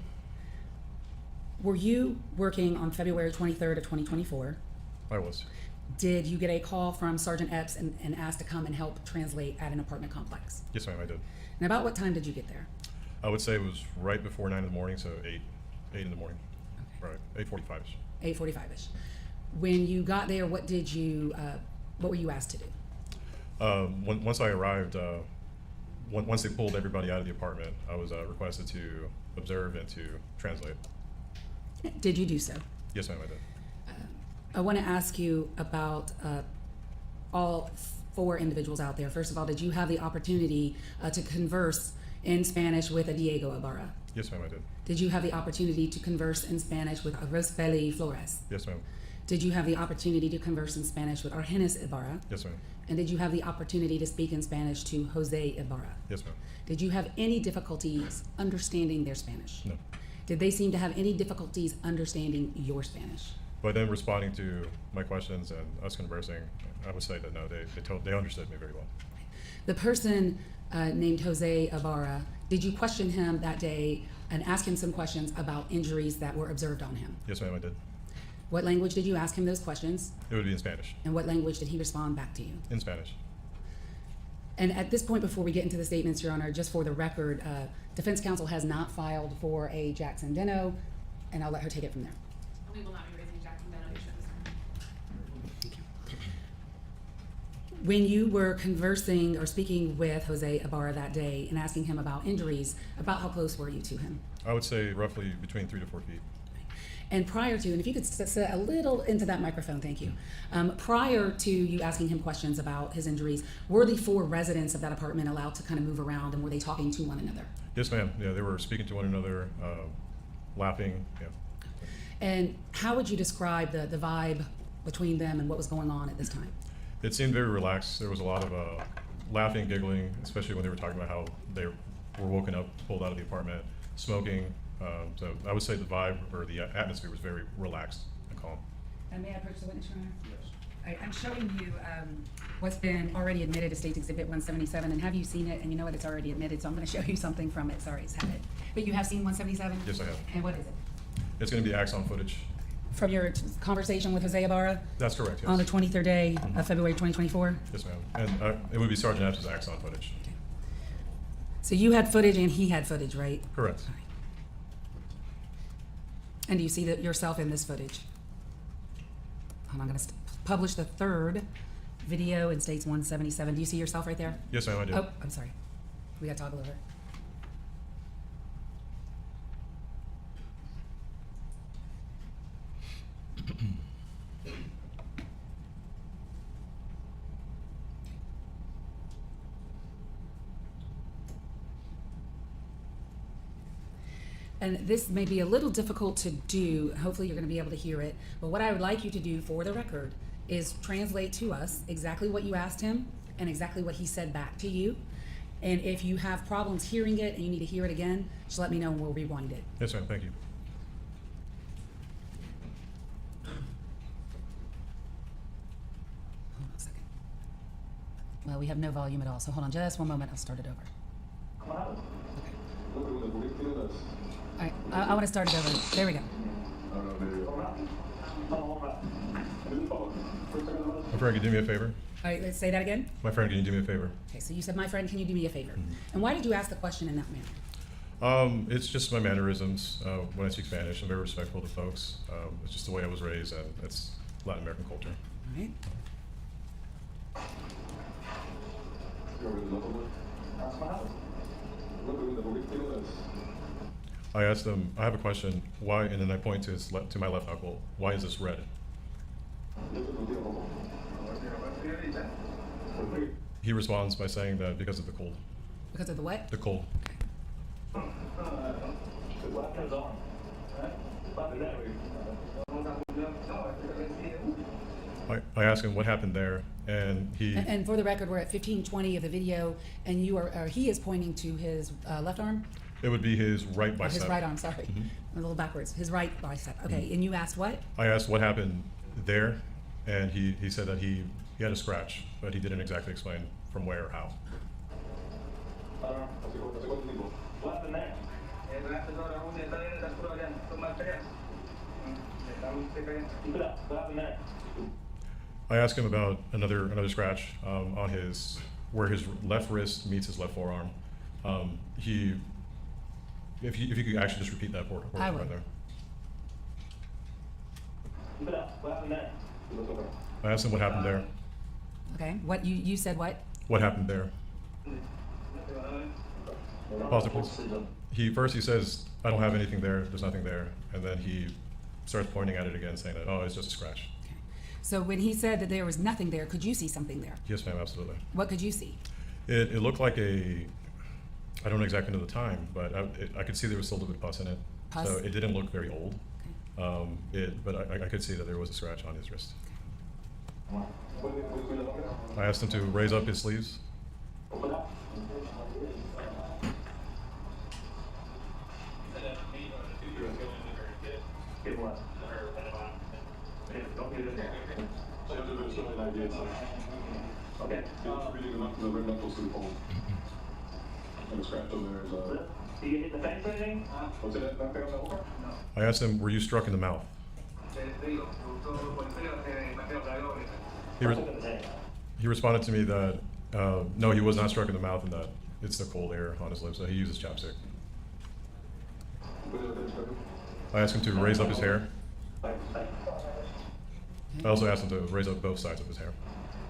Were you working on February 23rd of 2024? I was. Did you get a call from Sergeant Epps and asked to come and help translate at an apartment complex? Yes, ma'am. I did. And about what time did you get there? I would say it was right before 9 in the morning, so 8 in the morning. Okay. Right, 8:45ish. 8:45ish. When you got there, what were you asked to do? Once I arrived, once they pulled everybody out of the apartment, I was requested to observe and to translate. Did you do so? Yes, ma'am, I did. I want to ask you about all 4 individuals out there. First of all, did you have the opportunity to converse in Spanish with a Diego Ibarra? Yes, ma'am, I did. Did you have the opportunity to converse in Spanish with a Rosbeli Flores? Yes, ma'am. Did you have the opportunity to converse in Spanish with Argenis Ibarra? Yes, ma'am. And did you have the opportunity to speak in Spanish to Jose Ibarra? Yes, ma'am. Did you have any difficulties understanding their Spanish? No. Did they seem to have any difficulties understanding your Spanish? But then responding to my questions and us conversing, I would say that no, they understood me very well. The person named Jose Ibarra, did you question him that day and ask him some questions about injuries that were observed on him? Yes, ma'am, I did. What language did you ask him those questions? It would be in Spanish. And what language did he respond back to you? In Spanish. And at this point, before we get into the statements, Your Honor, just for the record, defense counsel has not filed for a Jackson Deno, and I'll let her take it from there. We will not be raising Jackson Beno issue at this time. When you were conversing or speaking with Jose Ibarra that day and asking him about injuries, about how close were you to him? I would say roughly between 3 to 4 feet. And prior to, and if you could sit a little into that microphone, thank you. Prior to you asking him questions about his injuries, were the 4 residents of that apartment allowed to kind of move around, and were they talking to one another? Yes, ma'am. Yeah, they were speaking to one another, laughing. Yeah. And how would you describe the vibe between them and what was going on at this time? It seemed very relaxed. There was a lot of laughing, giggling, especially when they were talking about how they were woken up, pulled out of the apartment, smoking. So I would say the vibe or the atmosphere was very relaxed and calm. And may I approach the witness, Your Honor? Yes. I'm showing you what's been already admitted as State's Exhibit 177, and have you seen it? And you know what, it's already admitted, so I'm going to show you something from it. Sorry, it's had it. But you have seen 177? Yes, I have. And what is it? It's going to be axon footage. From your conversation with Jose Ibarra That's correct, yes. on the 23rd day of February 2024? Yes, ma'am. And it would be Sergeant Epps' axon footage. So you had footage and he had footage, right? Correct. All right. And do you see that yourself in this footage? I'm going to publish the 3rd video in States 177. Do you see yourself right there? Yes, ma'am, I do. Oh, I'm sorry. We got to toggle over. And this may be a little difficult to do. Hopefully you're going to be able to hear it. But what I would like you to do for the record is translate to us exactly what you asked him and exactly what he said back to you. And if you have problems hearing it and you need to hear it again, just let me know and we'll rewind it. Yes, ma'am, thank you. Hold on a second. Well, we have no volume at all, so hold on just one moment. I'll start it over. All right, I want to start it over. There we go. My friend, can you do me a favor? All right, let's say that again. My friend, can you do me a favor? Okay, so you said, my friend, can you do me a favor? And why did you ask the question in that manner? It's just my mannerisms when I speak Spanish. I'm very respectful to folks. It's just the way I was raised, and it's Latin American culture. All right. I asked them, I have a question, why, and then I point to to my left knuckle, why is this red? He responds by saying that because of the cold. Because of the what? The cold. I asked him what happened there, and he. And for the record, we're at 15:20 of the video, and he is pointing to his left arm? It would be his right Or bicep. his right arm, sorry. I'm a little backwards. His right bicep. Okay, and you asked what? I asked what happened there, and he said that he had a scratch, but he didn't exactly explain from where or how. What happened there? What happened there? I asked him about another scratch on where his left wrist meets his left forearm. If you could actually just repeat that portion I right will. there. What happened there? I asked him what happened there. Okay, what, you said what? What happened there? Pause it, please. He says, I don't have anything there, there's nothing there, and then he starts pointing at it again, saying that, oh, it's just a scratch. So when he said that there was nothing there, could you see something there? Yes, ma'am, absolutely. What could you see? It looked like I don't exactly know the time, but I could see there was still a little bit of pus in it. Pus? So it didn't look very old. Okay. But I could see that there was a scratch on his wrist. I asked him to raise up his sleeves. Okay. Do you hit the face or anything? I asked him, were you struck in the mouth? He responded to me that, no, he was not struck in the mouth and that it's the cold air on his lips, so he uses chapstick. I asked him to raise up his hair. I also asked him to raise up both sides of his hair.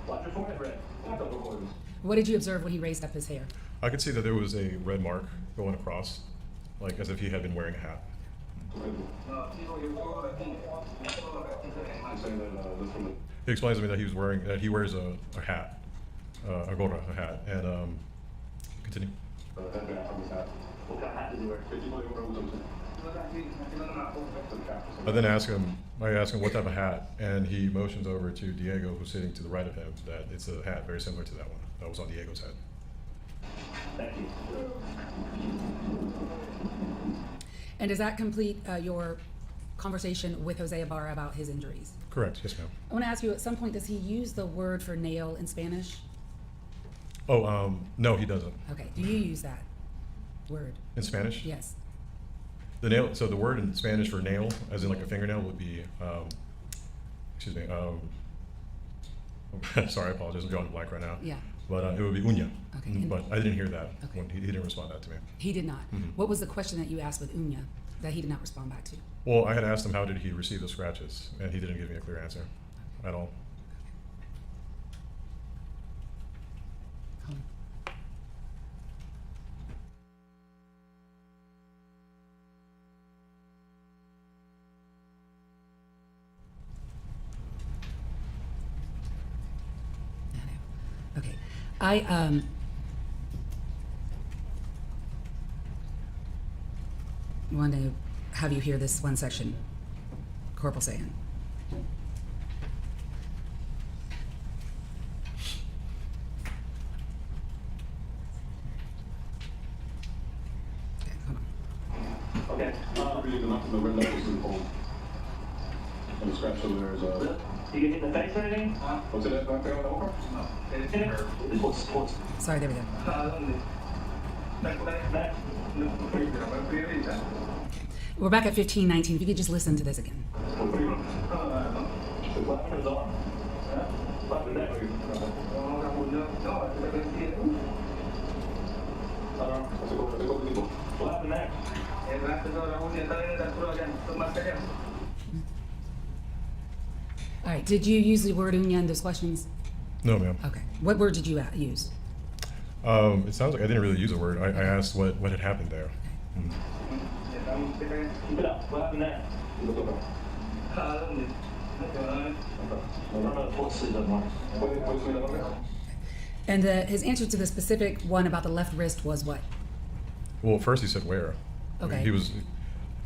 Watch your forehead, Red. What did you observe when he raised up his hair? I could see that there was a red mark going across, like as if he had been wearing a hat. He explains to me that he wears a hat, a gorra, a hat, and continue. What kind of hat does he wear? I then ask him what type of hat, and he motions over to Diego, who's sitting to the right of him, that it's a hat very similar to that one that was on Diego's head. Thank you. And does that complete your conversation with Jose Ibarra about his injuries? Correct, yes, ma'am. I want to ask you, at some point, does he use the word for nail in Spanish? Oh, no, he doesn't. Okay, do you use that word? In Spanish? Yes. The nail. So the word in Spanish for nail, as in like a fingernail, would be, excuse me. Sorry, I apologize. I'm drawing a blank right now. Yeah. But it would be uña. Okay. But I didn't hear that Okay. when he didn't respond that to me. He did not. Mhm. What was the question that you asked with uña that he did not respond back to? Well, I had asked him how did he receive the scratches, and he didn't give me a clear answer at all. Hold on. Okay, I want to have you hear this one section, Corporal saying. Okay, hold on. Okay. Do you hit the face or anything? Sorry, there we go. We're back at 15:19. If you could just listen to this again. What happened to his arm? What happened there? What happened there? All right, did you use the word uña in those questions? No, ma'am. Okay, what word did you use? It sounds like I didn't really use a word. I asked what had happened there. Mhm. Keep it up. What happened there? And his answer to the specific one about the left wrist was what? Well, first he said where. Okay. He was,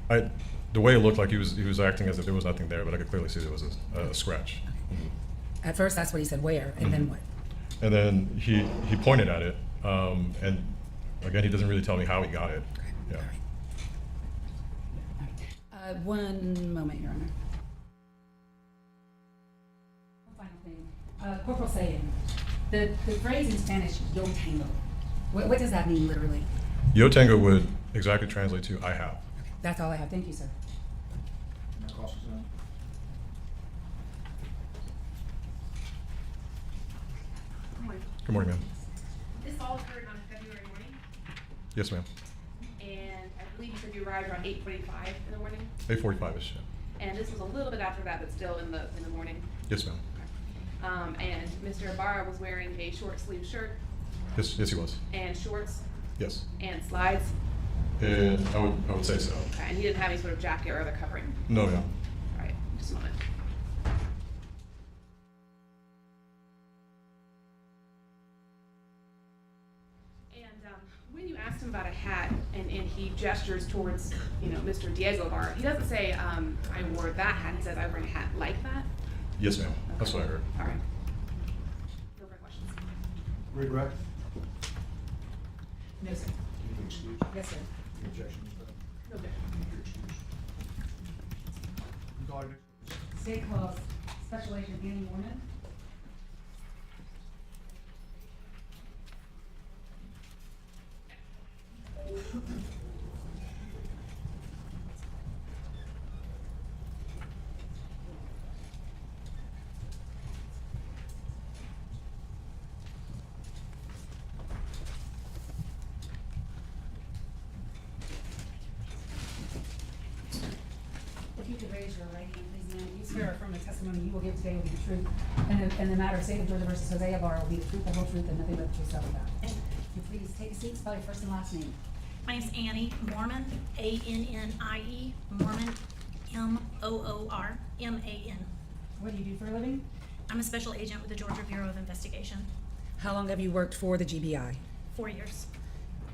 the way it looked like he was acting as if there was nothing there, but I could clearly see there was a scratch. Mhm. At first, that's what he said, where, and then what? And then he pointed at it, and again, he doesn't really tell me how he got it. Yeah. One moment, Your Honor. One final thing. Corporal saying, the phrase in Spanish, yo tengo, what does that mean literally? Yo tengo would exactly translate to I have. That's all I have. Thank you, sir. Now cross-examine. Good morning, ma'am. This all occurred on February morning, Yes, ma'am. and I believe you said you arrived around 8:45 in the morning? 8:45-ish. And this was a little bit after that, but still in the morning. Yes, ma'am. And Mr. Ibarra was wearing a short sleeve shirt Yes, he was. and shorts Yes. and slides. And I would say so. Okay, and he didn't have any sort of jacket or other covering. No, ma'am. All right, just a moment. And when you asked him about a hat and he gestures towards, Mr. Diego Ibarra, he doesn't say, I wore that hat. He says, I wear a hat like that. Yes, ma'am. That's what I heard. All right. No further questions. Regret? No, sir. Anything excused? Yes, sir. Any objections? No objection. You're excused. You call your next witness. State Clause, Special Agent Annie Mormon. If you could raise your right hand, please, ma'am. You swear affirm the testimony you will give today will be the truth, and the matter of State of Georgia versus Jose Ibarra will be the truth, the whole truth, and nothing but the truth, so help you God. You please take a seat, spell your first and last name. My name's Annie Mormon, A-N-N-I-E, Mormon, M-O-O-R-M-A-N. What do you do for a living? I'm a special agent with the Georgia Bureau of Investigation. How long have you worked for the GBI? 4 years.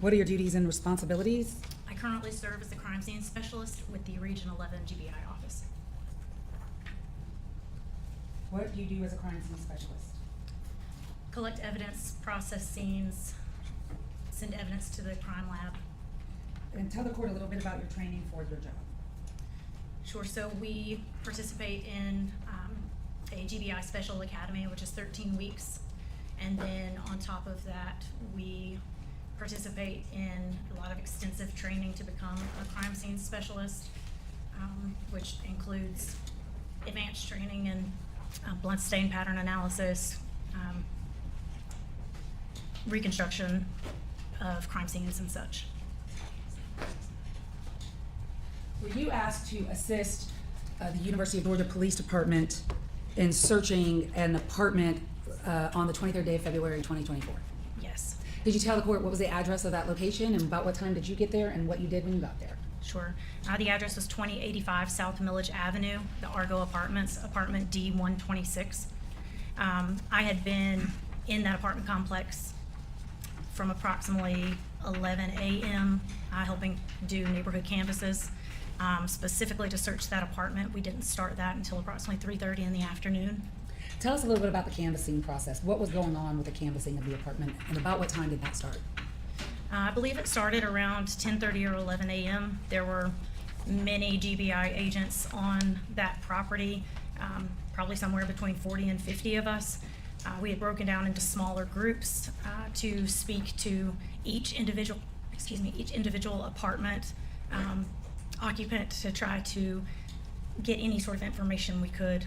What are your duties and responsibilities? I currently serve as a crime scene specialist with the Region 11 GBI office. What do you do as a crime scene specialist? Collect evidence, process scenes, send evidence to the crime lab. And tell the court a little bit about your training for your job. Sure, so we participate in a GBI Special Academy, which is 13 weeks. And then on top of that, we participate in a lot of extensive training to become a crime scene specialist, which includes advanced training in blood stain pattern analysis, reconstruction of crime scenes and such. Were you asked to assist the University of Georgia Police Department in searching an apartment on the 23rd day of February 2024? Yes, Did you tell the court what was the address of that location and about what time did you get there and what you did when you got there? sure. The address was 2085 South Millage Avenue, the Argo Apartments, apartment D126. I had been in that apartment complex from approximately 11 a.m. Helping do neighborhood canvasses, specifically to search that apartment. We didn't start that until approximately 3:30 in the afternoon. Tell us a little bit about the canvassing process. What was going on with the canvassing of the apartment and about what time did that start? I believe it started around 10:30 or 11 a.m. There were many GBI agents on that property, probably somewhere between 40 and 50 of us. We had broken down into smaller groups to speak to each individual apartment occupant to try to get any sort of information we could.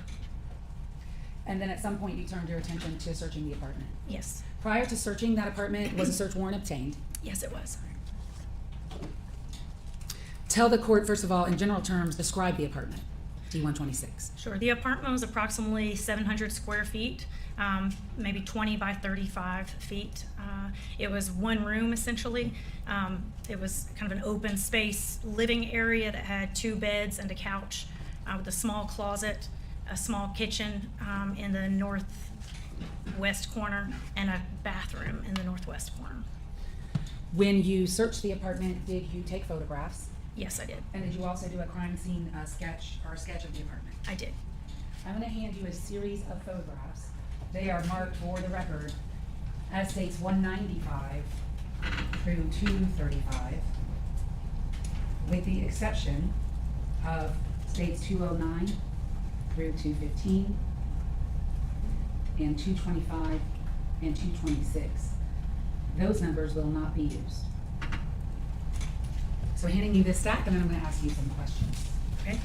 And then at some point you turned your attention to searching the apartment. Yes, Prior to searching that apartment, was a search warrant obtained? yes it was. Tell the court, first of all, in general terms, describe the apartment, D126. Sure, the apartment was approximately 700 square feet, maybe 20 by 35 feet. It was one room essentially. It was kind of an open space living area that had 2 beds and a couch with a small closet, a small kitchen in the northwest corner, and a bathroom in the northwest corner. When you searched the apartment, did you take photographs? Yes, I did. And did you also do a crime scene sketch of the apartment? I did. I'm going to hand you a series of photographs. They are marked for the record as states 195 through 235, with the exception of states 209 through 215, and 225 and 226. Those numbers will not be used. So handing you this stack, and then I'm going to ask you some questions. Okay.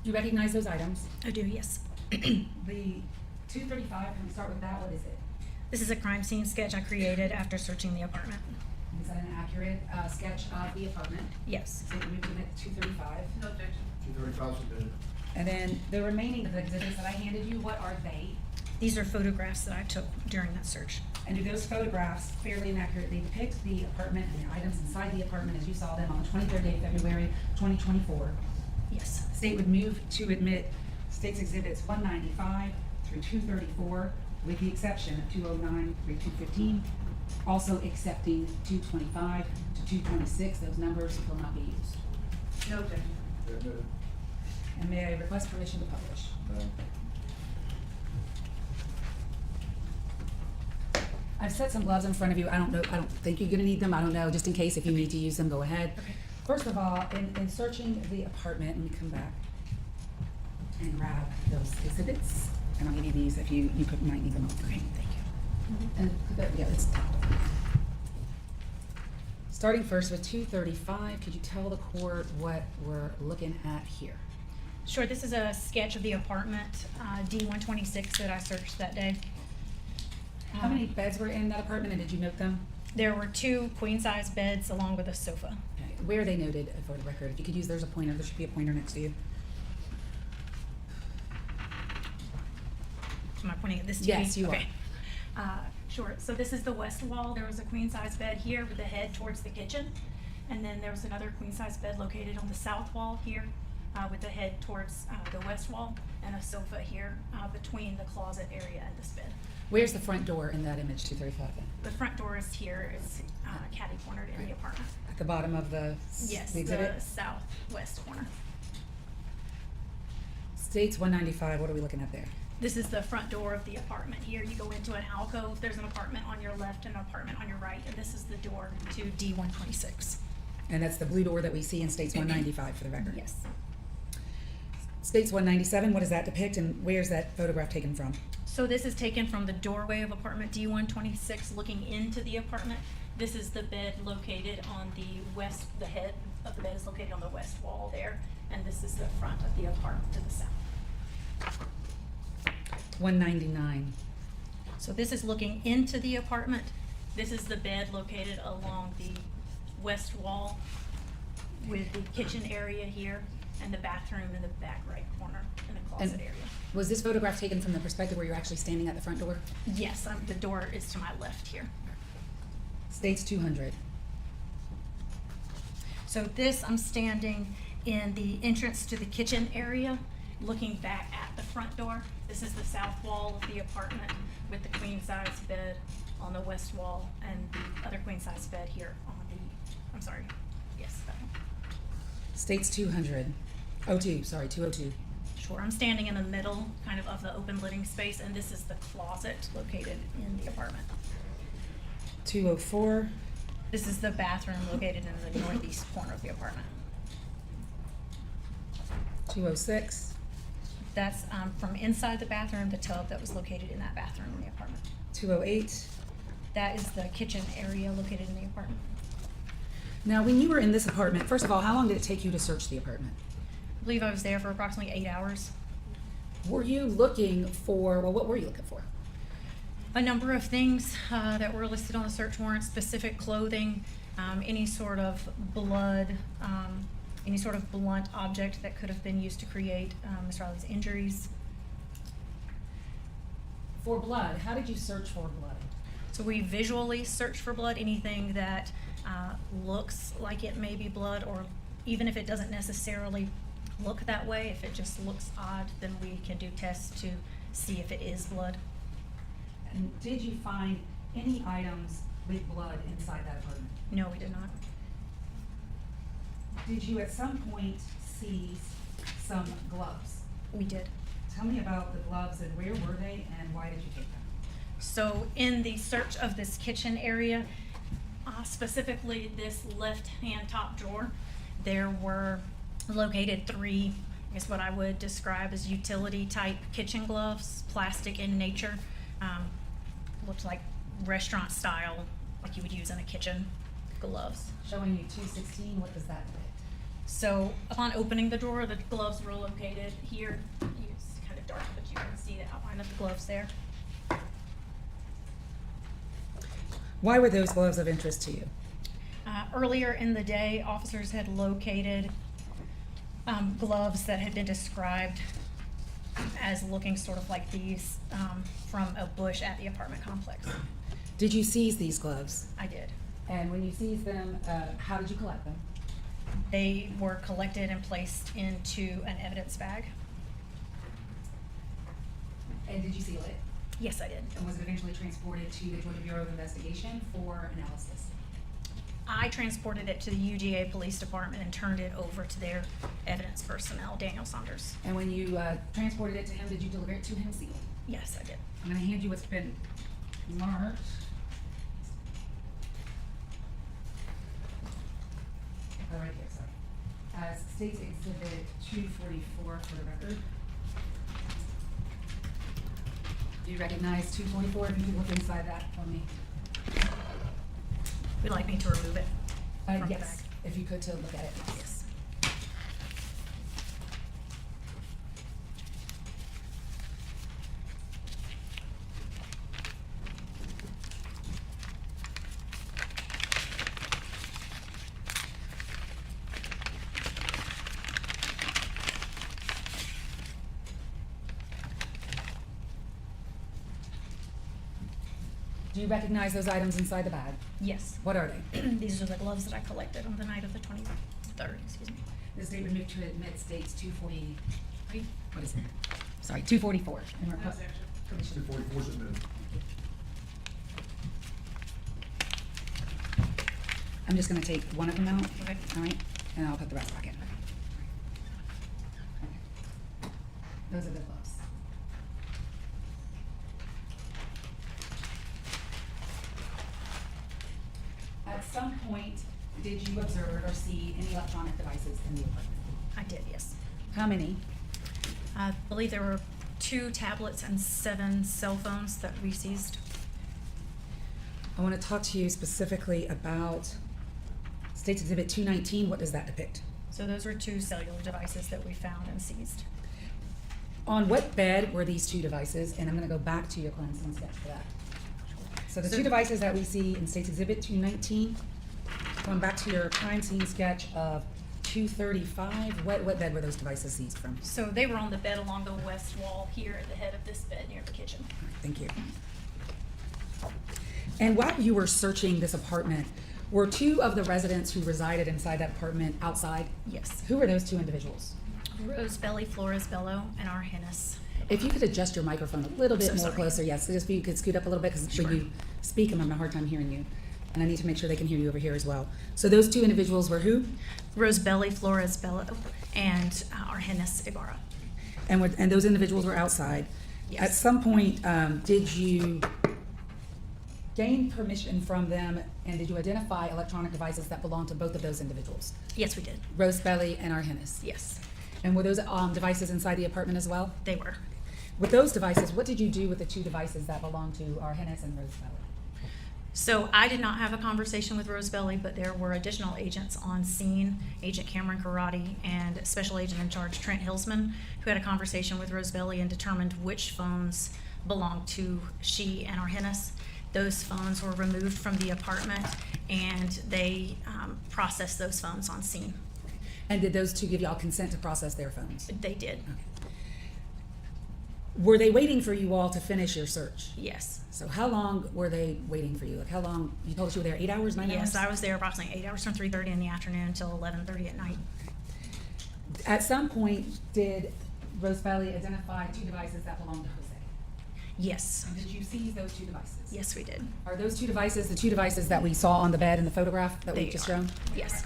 Do you recognize those items? I do, yes. The 235, can we start with that? What is it? This is a crime scene sketch I created after searching the apartment. Is that an accurate sketch of the apartment? Yes. So we commit 235. No objection. 235 is admitted. And then the remaining of the exhibits that I handed you, what are they? These are photographs that I took during that search. And do those photographs fairly and accurately depict the apartment and the items inside the apartment as you saw them on the 23rd day of February 2024? Yes. State would move to admit state's exhibits 195 through 234, with the exception of 209 through 215. Also accepting 225 to 226, those numbers will not be used. No objection. They're admitted. And may I request permission to publish? I've set some gloves in front of you. I don't think you're gonna need them. I don't know, just in case if you need to use them, go ahead. Okay. First of all, in searching the apartment, let me come back and grab those exhibits. And I'll give you these if you might need them. Okay, thank you. And put that, yeah, it's starting first with 235, could you tell the court what we're looking at here? Sure, this is a sketch of the apartment, D126 that I searched that day. How many beds were in that apartment, and did you note them? There were 2 queen-size beds along with a sofa. Okay, where are they noted for the record? If you could use, there's a pointer, there should be a pointer next to you. Am I pointing at this TV? Yes, you are. Okay. Sure, so this is the west wall. There was a queen-size bed here with the head towards the kitchen. And then there was another queen-size bed located on the south wall here with the head towards the west wall, and a sofa here between the closet area and this bed. Where's the front door in that image, 235 then? The front door is here. It's catty-cornered in the apartment. At the bottom of the Yes, the exhibit? the southwest corner. States 195, what are we looking at there? This is the front door of the apartment here. You go into an alcove. There's an apartment on your left and an apartment on your right, and this is the door to D126. And that's the blue door that we see in States 195 for the record? Yes. States 197, what does that depict, and where's that photograph taken from? So this is taken from the doorway of apartment D126 looking into the apartment. This is the bed located on the west, the head of the bed is located on the west wall there, and this is the front of the apartment to the south. 199. So this is looking into the apartment. This is the bed located along the west wall with the kitchen area here and the bathroom in the back right corner in the closet And area. was this photograph taken from the perspective where you're actually standing at the front door? Yes, the door is to my left here. States 200. So this, I'm standing in the entrance to the kitchen area, looking back at the front door. This is the south wall of the apartment with the queen size bed on the west wall and the other queen size bed here on the, I'm sorry, yes, that one. States 200. 202. Sure, I'm standing in the middle kind of the open living space, and this is the closet located in the apartment. 204. This is the bathroom located in the northeast corner of the apartment. 206. That's from inside the bathroom, the tub that was located in that bathroom in the apartment. 208. That is the kitchen area located in the apartment. Now, when you were in this apartment, first of all, how long did it take you to search the apartment? I believe I was there for approximately 8 hours. Were you looking for, well, what were you looking for? A number of things that were listed on the search warrant, specific clothing, any sort of blood, any sort of blunt object that could have been used to create Ms. Riley's injuries. For blood, how did you search for blood? So we visually search for blood, anything that looks like it may be blood, or even if it doesn't necessarily look that way, if it just looks odd, then we can do tests to see if it is blood. And did you find any items with blood inside that apartment? No, we did not. Did you at some point seize some gloves? We did. Tell me about the gloves and where were they and why did you take them? So in the search of this kitchen area, specifically this left-hand top drawer, there were located 3, I guess what I would describe as utility-type kitchen gloves, plastic in nature, looked like restaurant style, like you would use in a kitchen, gloves. Showing you 216, what does that depict? So upon opening the drawer, the gloves were located here. It's kind of dark, but you can see the outline of the gloves there. Why were those gloves of interest to you? Earlier in the day, officers had located gloves that had been described as looking sort of like these from a bush at the apartment complex. Did you seize these gloves? I did. And when you seized them, how did you collect them? They were collected and placed into an evidence bag. And did you seal it? Yes, I did. And was it eventually transported to the Georgia Bureau of Investigation for analysis? I transported it to the UGA Police Department and turned it over to their evidence personnel, Daniel Saunders. And when you transported it to him, did you deliver it to him sealed? Yes, I did. I'm going to hand you what's been marked. Oh, right here, sorry. As State's Exhibit 244 for the record. Do you recognize 244? If you could look inside that for me. Would like me to remove it from the Yes, bag? if you could to look at it. Yes. Do you recognize those items inside the bag? Yes. What are they? These are the gloves that I collected on the night of the 23rd, excuse me. The statement moved to admit States 240, what is it? Sorry, 244. And request permission. 244 is admitted. I'm just gonna take one of them out. Okay. All right, and I'll put the rest back in. Okay. Those are the gloves. At some point, did you observe or see any electronic devices in the apartment? I did, yes. How many? I believe there were 2 tablets and 7 cell phones that we seized. I want to talk to you specifically about State's Exhibit 219. What does that depict? So those were 2 cellular devices that we found and seized. On what bed were these 2 devices? And I'm going to go back to your crime scene sketch for that. So the 2 devices that we see in State's Exhibit 219, going back to your crime scene sketch of 235, what bed were those devices seized from? So they were on the bed along the west wall here at the head of this bed near the kitchen. Thank you. And while you were searching this apartment, were 2 of the residents who resided inside that apartment outside? Yes. Who were those 2 individuals? Rose Belly, Flores Bello, and Arhenis. If you could adjust your microphone a little bit So more sorry. closer, yes, just you could scoot up a little bit because Sure. when you speak, I'm having a hard time hearing you. And I need to make sure they can hear you over here as well. So those 2 individuals were who? Rose Belly, Flores Bello, and Arhenis Ibarra. And those individuals were outside. Yes. At some point, did you gain permission from them and did you identify electronic devices that belonged to both of those individuals? Yes, we did. Rose Belly and Arhenis? Yes, And were those devices inside the apartment as well? they were. With those devices, what did you do with the 2 devices that belonged to Arhenis and Rose Belly? So I did not have a conversation with Rose Belly, but there were additional agents on scene, Agent Cameron Karate and Special Agent in Charge Trent Hillsman, who had a conversation with Rose Belly and determined which phones belonged to she and Arhenis. Those phones were removed from the apartment and they processed those phones on scene. And did those two give y'all consent to process their phones? They did. Were they waiting for you all to finish your search? Yes. So how long were they waiting for you? Like how long, you told us you were there 8 hours, 9 hours? Yes, I was there approximately 8 hours from 3:30 in the afternoon until 11:30 at night. At some point, did Rose Valley identify two devices that belonged to Jose? Yes. And did you seize those two devices? Yes, we did. Are those two devices the two devices that we saw on the bed in the photograph that They we've just are. shown? Yes.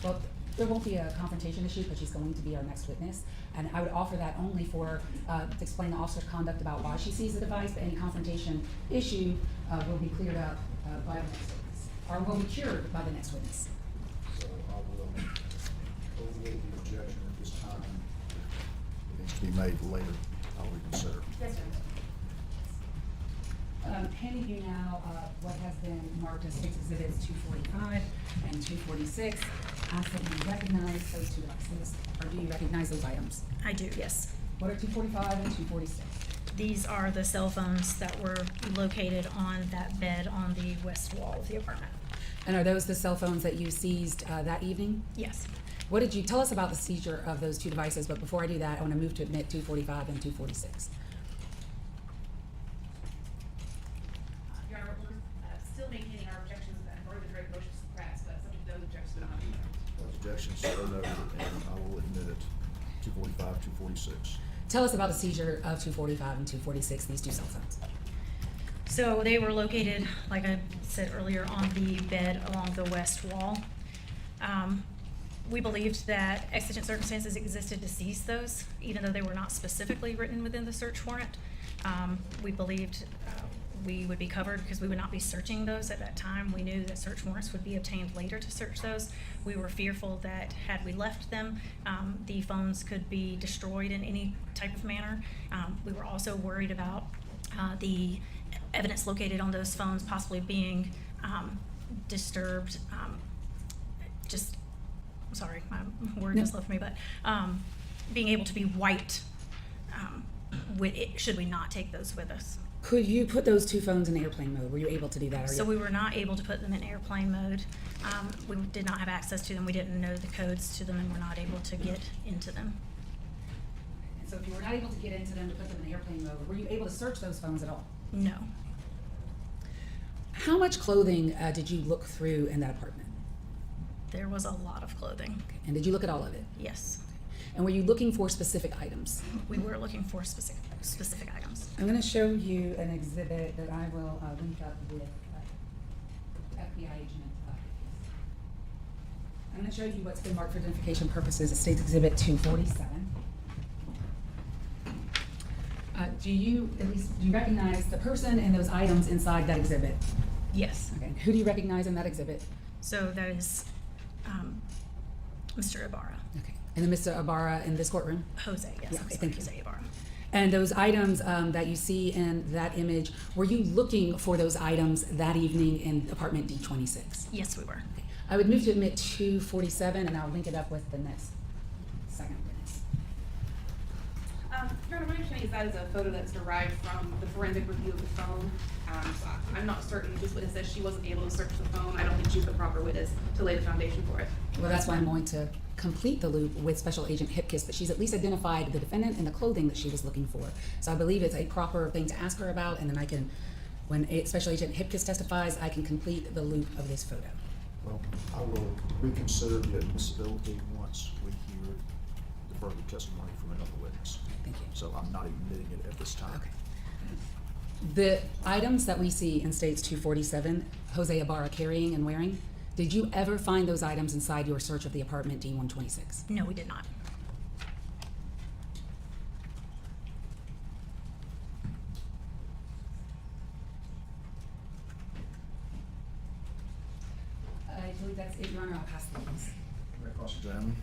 Well, there won't be a confrontation issue because she's going to be our next witness. And I would offer that only for, to explain the officer's conduct about why she seized the device, but any confrontation issue will be cleared up by the next witness, or will be cured by the next witness. So I will overrule the objection at this time. It needs to be made later. I'll reconsider. Yes, sir. Handing you now what has been marked as State's Exhibits 245 and 246. Ask that you recognize those two devices, or do you recognize those items? I do, yes. What are 245 and 246? These are the cell phones that were located on that bed on the west wall of the apartment. And are those the cell phones that you seized that evening? Yes. What did you tell us about the seizure of those two devices? But before I do that, I want to move to admit 245 and 246. Your Honor, we're still maintaining our objections that part of the direct motion to suppress, but subject to those objections we don't have. Those objections are noted, and I will admit it. 245, 246. Tell us about the seizure of 245 and 246, these two cell phones. So they were located, like I said earlier, on the bed along the west wall. We believed that exigent circumstances existed to seize those, even though they were not specifically written within the search warrant. We believed we would be covered because we would not be searching those at that time. We knew that search warrants would be obtained later to search those. We were fearful that had we left them, the phones could be destroyed in any type of manner. We were also worried about the evidence located on those phones possibly being disturbed. Sorry, my word just left me, but being able to be wiped should we not take those with us. Could you put those two phones in airplane mode? Were you able to do that? So we were not able to put them in airplane mode. We did not have access to them. We didn't know the codes to them and were not able to get into them. And so if you were not able to get into them to put them in airplane mode, were you able to search those phones at all? No. How much clothing did you look through in that apartment? There was a lot of clothing. Okay. And did you look at all of it? Yes. And were you looking for specific items? We were looking for specific items. I'm going to show you an exhibit that I will link up with FBI agent. I'm going to show you what's been marked for identification purposes at State's Exhibit 247. Do you recognize the person and those items inside that exhibit? Yes. Okay. Who do you recognize in that exhibit? So that is Mr. Ibarra. Okay. And then Mr. Ibarra in this courtroom? Jose, yes. Yeah, I'm okay, sorry, thank you. Jose Ibarra. And those items that you see in that image, were you looking for those items that evening in apartment D26? Yes, we were. Okay. I would move to admit 247, and I'll link it up with the next second witness. Your Honor, my understanding is that is a photo that's derived from the forensic review of the phone. So I'm not certain. This witness says she wasn't able to search the phone. I don't think she's the proper witness to lay the foundation for it. Well, that's why I'm going to complete the loop with Special Agent Hipkiss, but she's at least identified the defendant and the clothing that she was looking for. So I believe it's a proper thing to ask her about, and then I can, when Special Agent Hipkiss testifies, I can complete the loop of this photo. Well, I will reconsider the admissibility once we hear the further testimony from another witness. Thank you. So I'm not admitting it at this time. Okay. The items that we see in States 247, Jose Ibarra carrying and wearing, did you ever find those items inside your search of the apartment D126? No, we did not. I believe that's it, Your Honor. I'll pass the case. Cross-examine.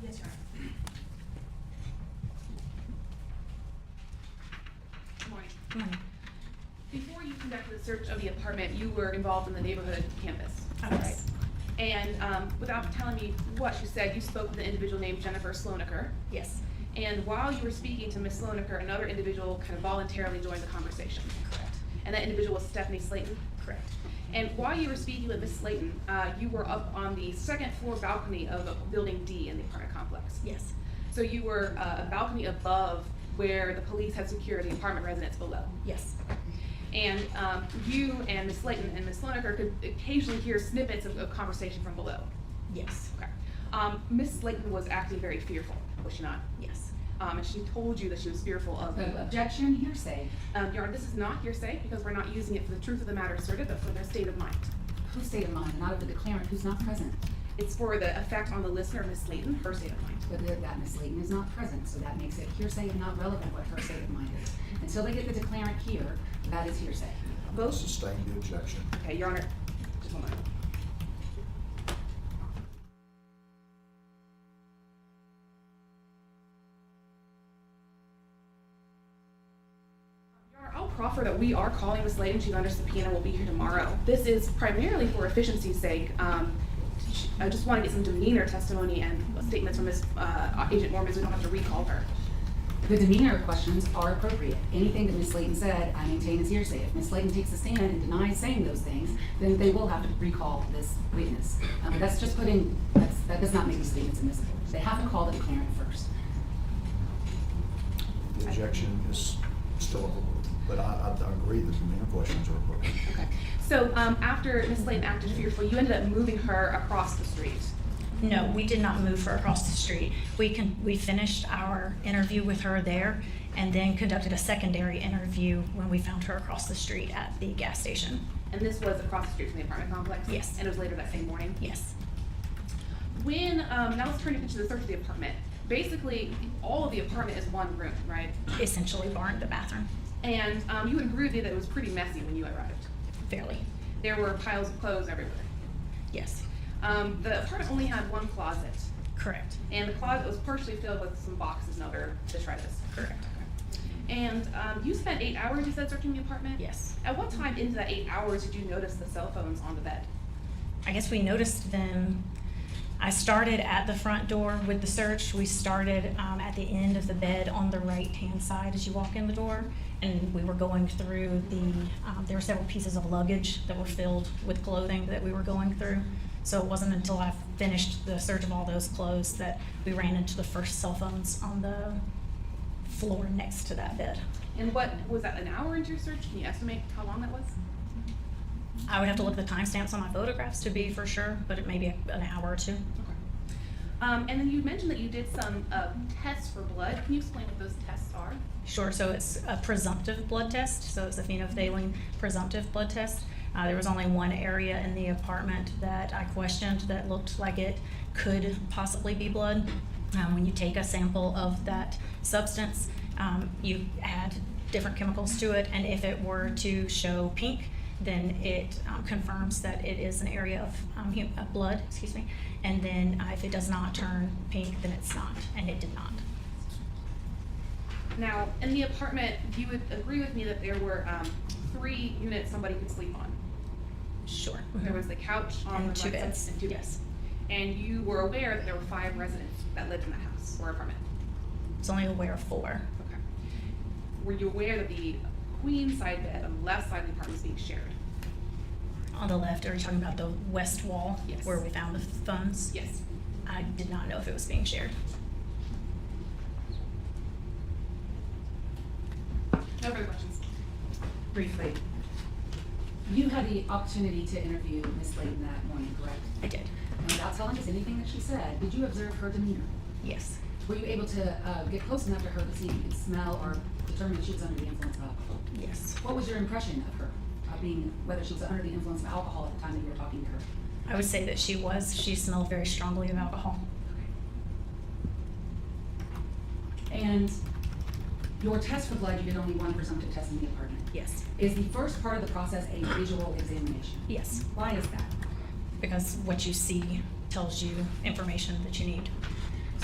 Yes, Your Honor. Good morning. Come on. Before you conducted the search of the apartment, you were involved in the neighborhood campus. I was. And without telling me what you said, you spoke with an individual named Jennifer Slonaker. Yes. And while you were speaking to Ms. Slonaker, another individual kind of voluntarily joined the conversation. Correct. And that individual was Stephanie Slayton. Correct. And while you were speaking with Ms. Slayton, you were up on the second floor balcony of building D in the apartment complex. Yes. So you were a balcony above where the police had secured the apartment residence below. Yes. And you and Ms. Slayton and Ms. Loneker could occasionally hear snippets of conversation from below. Yes. Okay. Ms. Slayton was acting very fearful, was she not? Yes. And she told you that she was fearful of. Objection, hearsay. Your Honor, this is not hearsay because we're not using it for the truth of the matter asserted, but for their state of mind. Whose state of mind, not of the declarant who's not present. It's for the effect on the listener, Ms. Slayton, her state of mind. But that Ms. Slayton is not present, so that makes it hearsay and not relevant what her state of mind is. Until they get the declarant here, that is hearsay. I'll sustain the objection. Okay, Your Honor, just one moment. Your Honor, I'll proffer that we are calling Ms. Slayton. She's under subpoena. We'll be here tomorrow. This is primarily for efficiency's sake. I just want to get some demeanor testimony and statements from Ms. Agent Mormon, so we don't have to recall her. The demeanor questions are appropriate. Anything that Ms. Slayton said, I maintain is hearsay. If Ms. Slayton takes a stand and denies saying those things, then they will have to recall this witness. But that's just that does not make these statements admissible. They have to call the declarant first. The objection is still overruled, but I agree that the demeanor questions are appropriate. Okay. So after Ms. Slayton acted fearful, you ended up moving her across the street. No, we did not move her across the street. We finished our interview with her there and then conducted a secondary interview when we found her across the street at the gas station. And this was across the street from the apartment complex? Yes. And it was later that same morning? Yes. When, now let's turn to the search of the apartment. Basically, all of the apartment is one room, right? Essentially barring the bathroom, And you would agree with me that it was pretty messy when you arrived. fairly. There were piles of clothes everywhere. Yes, The apartment only had one closet, correct, and the closet was partially filled with some boxes and other detritus. correct. And you spent 8 hours, you said, searching the apartment? Yes. At what time into that 8 hours did you notice the cell phones on the bed? I guess we noticed them. I started at the front door with the search. We started at the end of the bed on the right-hand side as you walk in the door. And we were going through there were several pieces of luggage that were filled with clothing that we were going through. So it wasn't until I finished the search of all those clothes that we ran into the first cell phones on the floor next to that bed. And what, was that an hour into your search? Can you estimate how long that was? I would have to look at the timestamps on my photographs to be for sure, but it may be an hour or two. Okay. And then you mentioned that you did some tests for blood. Can you explain what those tests are? Sure, so it's a presumptive blood test, so it's a phenolphthalein presumptive blood test. There was only one area in the apartment that I questioned that looked like it could possibly be blood. When you take a sample of that substance, you add different chemicals to it, and if it were to show pink, then it confirms that it is an area of blood, and then if it does not turn pink, then it's not, and it did not. Now, in the apartment, you would agree with me that there were 3 units somebody could sleep on. Sure. There was the couch on And the two right beds. side and 2 beds. And you were aware that there were 5 residents that lived in the house or apartment. It's only aware of 4. Okay. Were you aware that the queen side bed on the left side of the apartment was being shared? On the left, are you talking about the west wall? Yes. Where we found the phones? Yes. I did not know if it was being shared. No further questions. Briefly, you had the opportunity to interview Ms. Slayton that morning, correct? I did. And without telling us anything that she said, did you observe her demeanor? Yes. Were you able to get close enough to her to see if you could smell or determine if she was under the influence of alcohol? Yes. What was your impression of her, whether she was under the influence of alcohol at the time that you were talking to her? I would say that she was. She smelled very strongly of alcohol. And your test for blood, you did only one presumptive test in the apartment. Yes. Is the first part of the process a visual examination? Yes. Why is that? Because what you see tells you information that you need.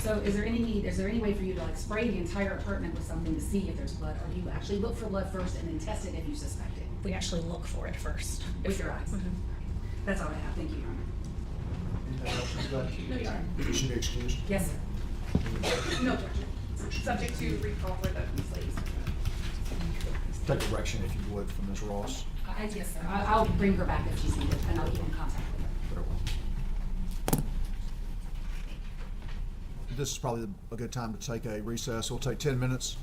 So is there any way for you to spray the entire apartment with something to see if there's blood, or do you actually look for blood first and then test it if you suspect it? We actually look for it first. With your eyes? Mhm. That's all I have. Thank you, Your Honor. Anything else, Ms. Glenn? No, Your Honor. You should be excused. Yes, sir. No objection. Subject to recall for the Ms. Ladies. Take direction, if you would, from Ms. Ross. I Yes, sir. I'll bring her back if she's needed, and I'll get in contact with her. This is probably a good time to take a recess. We'll take 10 minutes.